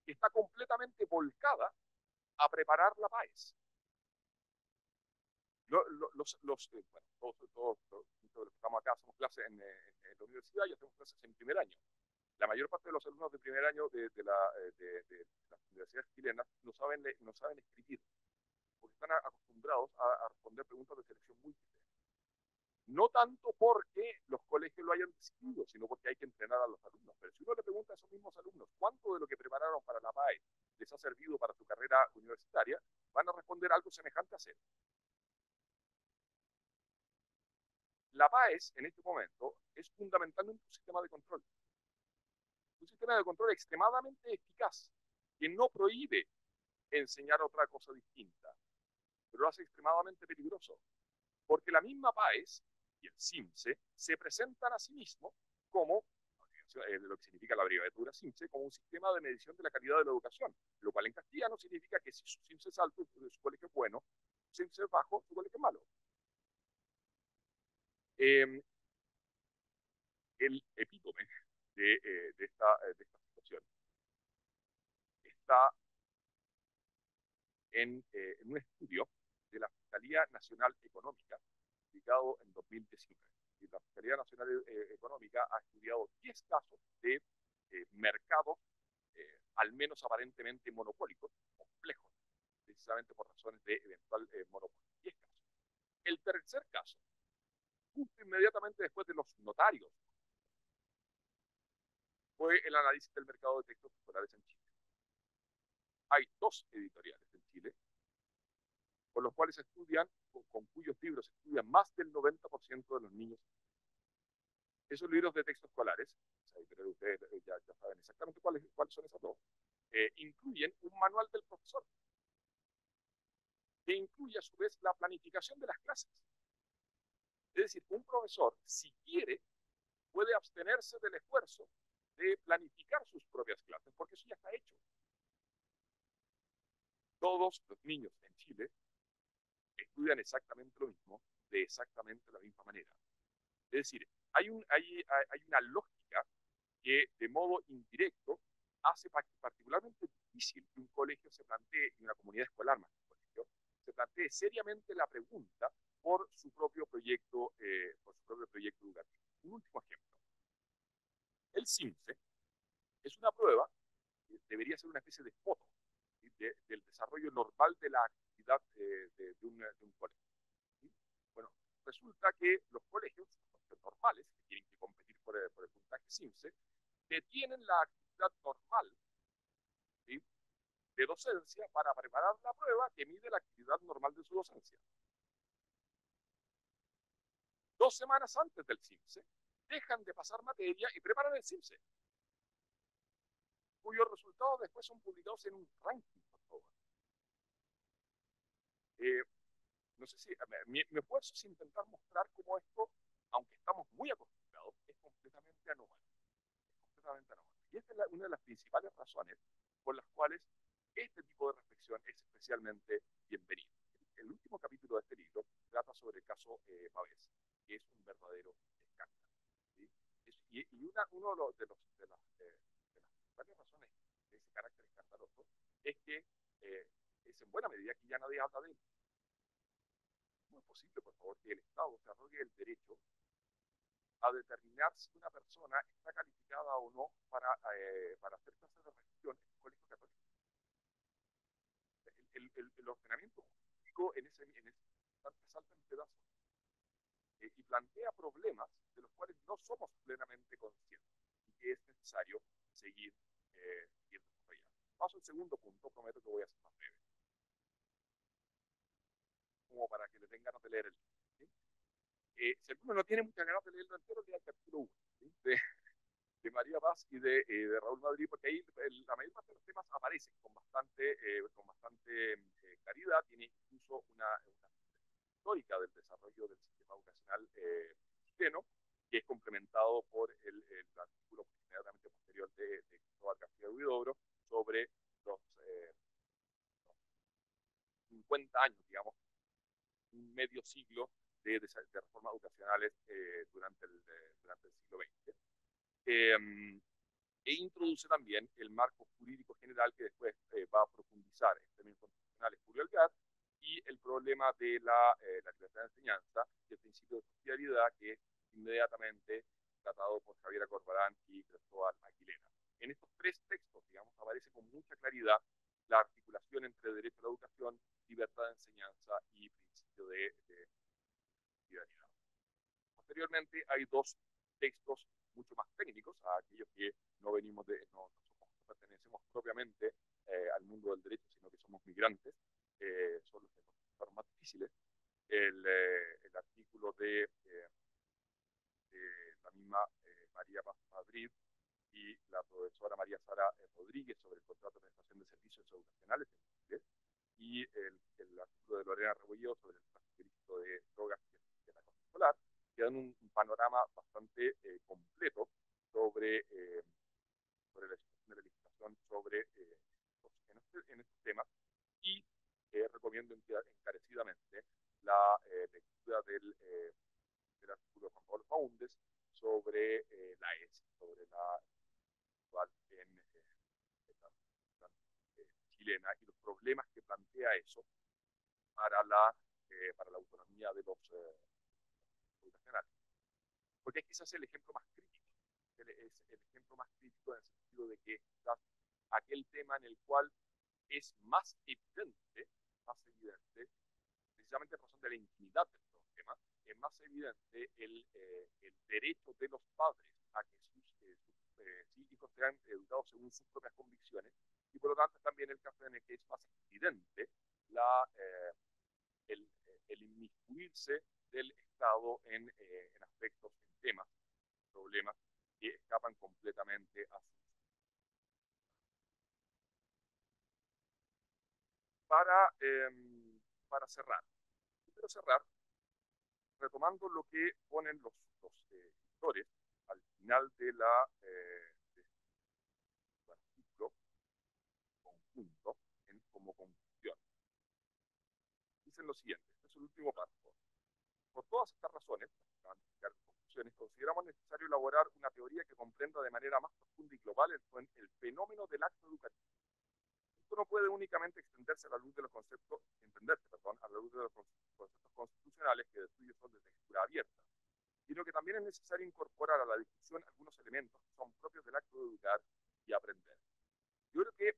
que está completamente volcada a preparar la PAES. Bueno, todos los que estamos acá hacemos clases en la universidad y hacemos clases en primer año. La mayor parte de los alumnos de primer año de las universidades chilenas no saben escribir, porque están acostumbrados a responder preguntas de selección múltiple. No tanto porque los colegios lo hayan decidido, sino porque hay que entrenar a los alumnos. Pero si uno le pregunta a esos mismos alumnos cuánto de lo que prepararon para la PAE les ha servido para su carrera universitaria, van a responder algo semejante a cero. La PAES en este momento es fundamentalmente un sistema de control. Un sistema de control extremadamente eficaz, que no prohíbe enseñar otra cosa distinta, pero lo hace extremadamente peligroso, porque la misma PAES y el CIMSE se presentan a sí mismos como, lo que significa la abreviatura CIMSE, como un sistema de medición de la calidad de la educación, lo cual en castellano significa que si su CIMSE es alto, su colegio es bueno, su CIMSE es bajo, su colegio es malo. El epítome de esta situación está en un estudio de la Fiscalía Nacional Económica, publicado en 2019. Y la Fiscalía Nacional Económica ha estudiado 10 casos de mercados, al menos aparentemente monopólicos, complejos, precisamente por razones de eventual monopolio. 10 casos. El tercer caso, justo inmediatamente después de los notarios, fue el análisis del mercado de textos escolares en Chile. Hay 2 editoriales en Chile con los cuales con cuyos libros estudian más del 90% de los niños. Esos libros de texto escolares, pero ustedes ya saben exactamente cuáles son esas 2, incluyen un manual del profesor, que incluye a su vez la planificación de las clases. Es decir, un profesor, si quiere, puede abstenerse del esfuerzo de planificar sus propias clases, porque eso ya está hecho. Todos los niños en Chile estudian exactamente lo mismo, de exactamente la misma manera. Es decir, hay una lógica que de modo indirecto hace particularmente difícil que un colegio se plantee, y una comunidad escolar más que un colegio, se plantee seriamente la pregunta por su propio proyecto educativo. Un último ejemplo. El CIMSE es una prueba que debería ser una especie de foto del desarrollo normal de la actividad de un colegio. ¿Sí? Bueno, resulta que los colegios normales, que tienen que competir por el puntaje CIMSE, detienen la actividad normal, ¿sí?, de docencia para preparar la prueba que mide la actividad normal de su docencia. 2 semanas antes del CIMSE, dejan de pasar materia y preparan el CIMSE, cuyos resultados después son publicados en un ranking, por favor. No sé si mi esfuerzo es intentar mostrar cómo esto, aunque estamos muy acostumbrados, es completamente anómalo. Y esta es una de las principales razones por las cuales este tipo de reflexión es especialmente bienvenido. El último capítulo de este libro trata sobre el caso Pavés, que es un verdadero escándalo. ¿Sí? Y uno de las principales razones de ese carácter escandaloso es que es en buena medida que ya nadie habla de él. ¿Cómo es posible, por favor, que el Estado se arrogue el derecho a determinar si una persona está calificada o no para hacer clases de religión en un colegio católico. El ordenamiento jurídico en ese instante salta en pedazos y plantea problemas de los cuales no somos plenamente conscientes y que es necesario seguir desarrollando. Paso al segundo punto, prometo que voy a ser más breve, como para que le den ganas de leer el libro. ¿Sí? Si alguno no tiene muchas ganas de leerlo entero, lea el capítulo 1, ¿sí? de María Paz y de Raúl Madrid, porque ahí la mayor parte de los temas aparecen con bastante claridad. Tiene incluso una histórica del desarrollo del sistema educacional chileno, que es complementado por el artículo inmediatamente posterior de Cristóbal García Huidobro sobre los 50 años, digamos, un medio siglo de reformas educacionales durante el siglo XX. E introduce también el marco jurídico general que después va a profundizar en términos constitucionales Julio Alvear, y el problema de la libertad de enseñanza y el principio de subsidiariedad, que es inmediatamente tratado por Javier Corbalán y Cristóbal Aguilera. En estos tres textos, digamos, aparece con mucha claridad la articulación entre derecho a la educación, libertad de enseñanza y principio de subsidiariedad. Posteriormente hay dos textos mucho más técnicos, a aquellos que no venimos no pertenecemos propiamente al mundo del derecho, sino que somos migrantes, son los que son más difíciles. El artículo de la misma María Paz Madrid y la profesora María Sara Rodríguez sobre el contrato de prestación de servicios educacionales en Chile, y el artículo de Lorena Rebolledo sobre el tráfico ilícito de drogas y el acoso escolar, que dan un panorama bastante completo sobre la situación de la legislación sobre en estos temas, y recomiendo encarecidamente la lectura del artículo de Juan Pablo Faúndez sobre la ESI, sobre la actual en la chilena y los problemas que plantea eso para la autonomía de los educacionales. Porque es quizás el ejemplo más crítico, es el ejemplo más crítico en el sentido de que quizás aquel tema en el cual es más evidente, precisamente por razón de la intimidad del problema, es más evidente el derecho de los padres a que sus hijos sean educados según sus propias convicciones, y por lo tanto también el caso en el que es más evidente el inmiscuirse del Estado en aspectos, en temas, problemas que escapan completamente a sus. Para cerrar, quiero cerrar retomando lo que ponen los editores al final del artículo conjunto como conclusión. Dicen lo siguiente, este es el último párrafo. Por todas estas razones, van a explicar conclusiones, consideramos necesario elaborar una teoría que comprenda de manera más profunda y global el fenómeno del acto educativo. Esto no puede únicamente entenderse a la luz de los conceptos constitucionales, que de suyo son de textura abierta, sino que también es necesario incorporar a la discusión algunos elementos que son propios del acto de educar y aprender. Yo creo que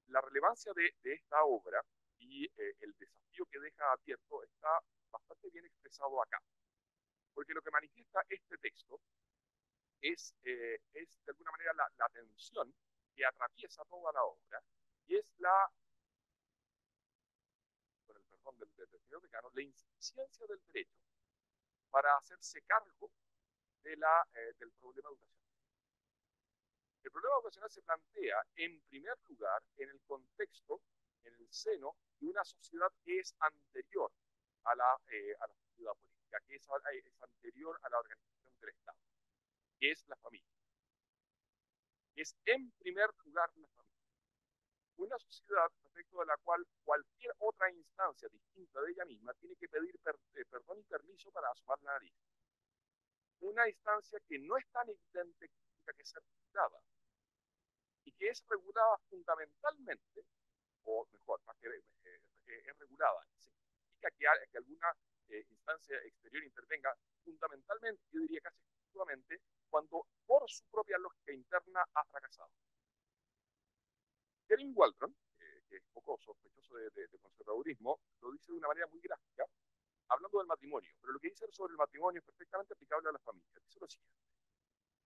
la relevancia de esta obra y el desafío que deja abierto está bastante bien expresado acá, porque lo que manifiesta este texto es de alguna manera la tensión que atraviesa toda la obra, y es con el perdón del señor decano, la insuficiencia del derecho para hacerse cargo del problema educacional. El problema educacional se plantea, en primer lugar, en el contexto, en el seno de una sociedad que es anterior a la sociedad política, que es anterior a la organización del Estado, que es la familia. Es, en primer lugar, la familia. Una sociedad respecto de la cual cualquier otra instancia distinta de ella misma tiene que pedir perdón y permiso para asomar la nariz. Una instancia que no es tan evidente que ser regulada, y que es regulada fundamentalmente, o mejor, más que es regulada, significa que alguna instancia exterior intervenga fundamentalmente, yo diría casi efectivamente cuando por su propia lógica interna ha fracasado. Jeremy Waldron, que es poco sospechoso de conservadurismo, lo dice de una manera muy gráfica, hablando del matrimonio, pero lo que dice sobre el matrimonio es perfectamente aplicable a las familias. Dice lo siguiente: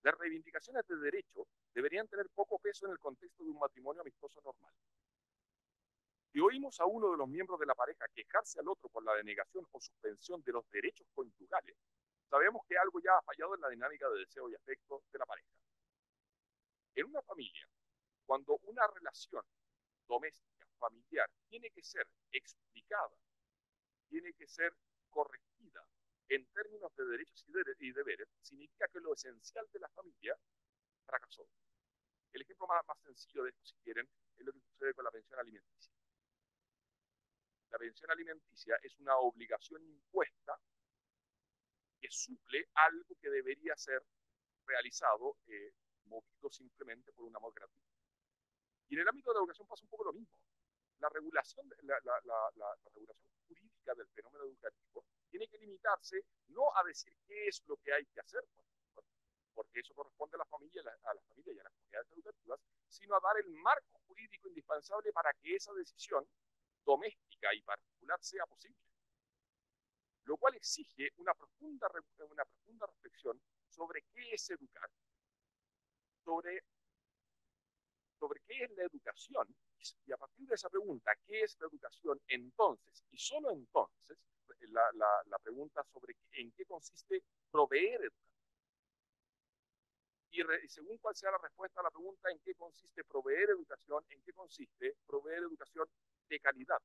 las reivindicaciones de derecho deberían tener poco peso en el contexto de un matrimonio amistoso normal. Si oímos a uno de los miembros de la pareja quejarse al otro por la denegación o suspensión de los derechos conyugales, sabemos que algo ya ha fallado en la dinámica de deseo y afecto de la pareja. En una familia, cuando una relación doméstica, familiar, tiene que ser explicada, tiene que ser corregida en términos de derechos y deberes, significa que lo esencial de la familia fracasó. El ejemplo más sencillo de esto, si quieren, es lo que sucede con la pensión alimenticia. La pensión alimenticia es una obligación impuesta que suple algo que debería ser realizado, movido simplemente por un amor gratuito. Y en el ámbito de la educación pasa un poco lo mismo. La regulación, la regulación jurídica del fenómeno educativo tiene que limitarse no a decir qué es lo que hay que hacer, porque eso corresponde a la familia, a las familias y a las comunidades educativas, sino a dar el marco jurídico indispensable para que esa decisión doméstica y particular sea posible. Lo cual exige una profunda reflexión sobre qué es educar, sobre qué es la educación, y a partir de esa pregunta, ¿qué es la educación? Entonces, y solo entonces, la pregunta sobre en qué consiste proveer educación. Y según cuál sea la respuesta a la pregunta en qué consiste proveer educación, en qué consiste proveer educación de calidad.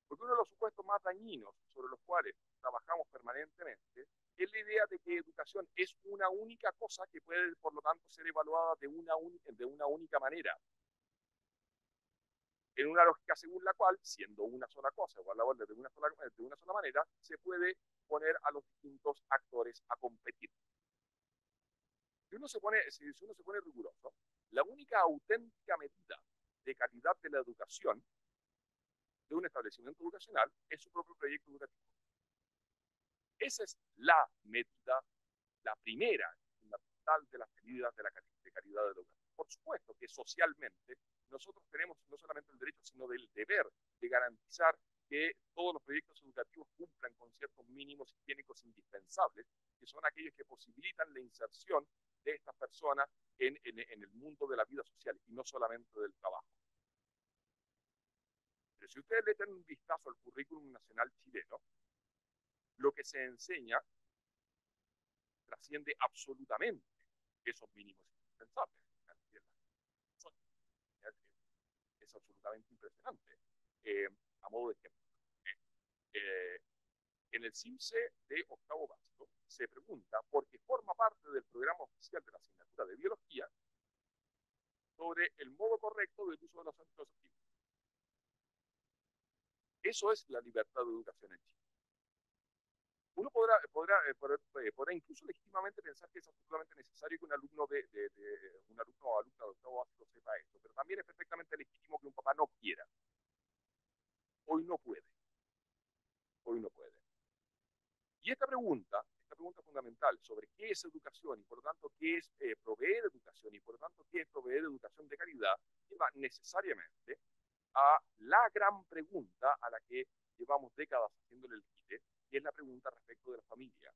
Porque uno de los supuestos más dañinos sobre los cuales trabajamos permanentemente es la idea de que educación es una única cosa que puede, por lo tanto, ser evaluada de una única manera. En una lógica según la cual, siendo una sola cosa, evaluable de una sola manera, se puede poner a los distintos actores a competir. Si uno se pone riguroso, la única auténtica medida de calidad de la educación de un establecimiento educacional es su propio proyecto educativo. Esa es la medida, la primera, fundamental de las medidas de calidad de la educación. Por supuesto que socialmente nosotros tenemos no solamente el derecho, sino el deber de garantizar que todos los proyectos educativos cumplan con ciertos mínimos higiénicos indispensables, que son aquellos que posibilitan la inserción de estas personas en el mundo de la vida social y no solamente del trabajo. Pero si ustedes le echan un vistazo al currículum nacional chileno, lo que se enseña trasciende absolutamente esos mínimos indispensables. Es absolutamente impresionante. A modo de ejemplo, en el CIMSE de octavo básico se pregunta, porque forma parte del programa oficial de la asignatura de biología, sobre el modo correcto del uso de los anticonceptivos. Eso es la libertad de educación en Chile. Uno podrá incluso legítimamente pensar que es absolutamente necesario que un alumno o alumna de octavo básico sepa esto, pero también es perfectamente legítimo que un papá no quiera. Hoy no puede. Y esta pregunta fundamental sobre qué es educación y por lo tanto qué es proveer educación y por lo tanto qué es proveer educación de calidad, lleva necesariamente a la gran pregunta a la que llevamos décadas haciéndole el quite, que es la pregunta respecto de la familia.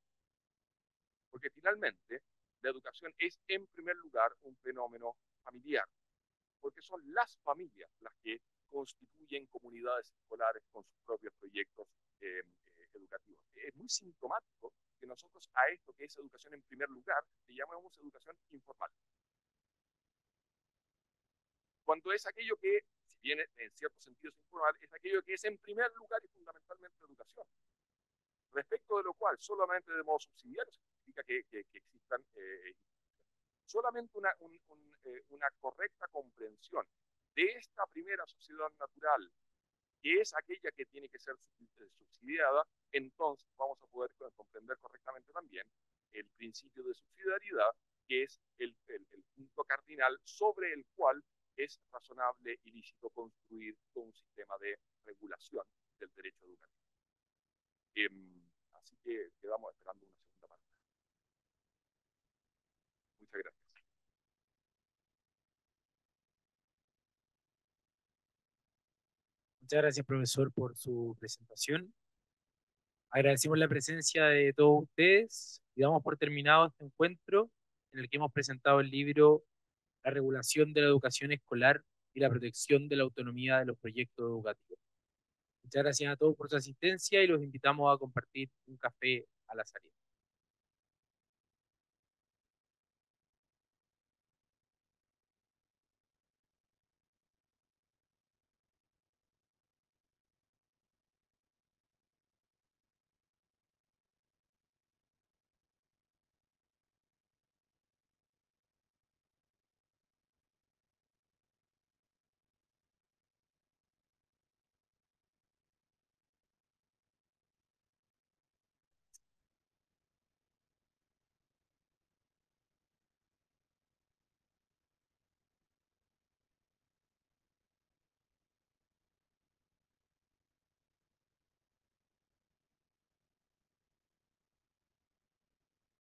Porque finalmente la educación es en primer lugar un fenómeno familiar, porque son las familias las que constituyen comunidades escolares con sus propios proyectos educativos. Es muy sintomático que nosotros a esto que es educación en primer lugar le llamamos educación informal. Cuando es aquello que, si bien en cierto sentido es informal, es aquello que es en primer lugar y fundamentalmente educación. Respecto de lo cual solamente de modo subsidiario significa que existan solamente una correcta comprensión de esta primera sociedad natural, que es aquella que tiene que ser subsidiada, entonces vamos a poder comprender correctamente también el principio de subsidiariedad, que es el punto cardinal sobre el cual es razonable y lícito construir todo un sistema de regulación del derecho educativo. Así que quedamos esperando una segunda parte. Muchas gracias. Muchas gracias, profesor, por su presentación. Agradecemos la presencia de todos ustedes y damos por terminado este encuentro en el que hemos presentado el libro La regulación de la educación escolar y la protección de la autonomía de los proyectos educativos. Muchas gracias a todos por su asistencia y los invitamos a compartir un café a la salida.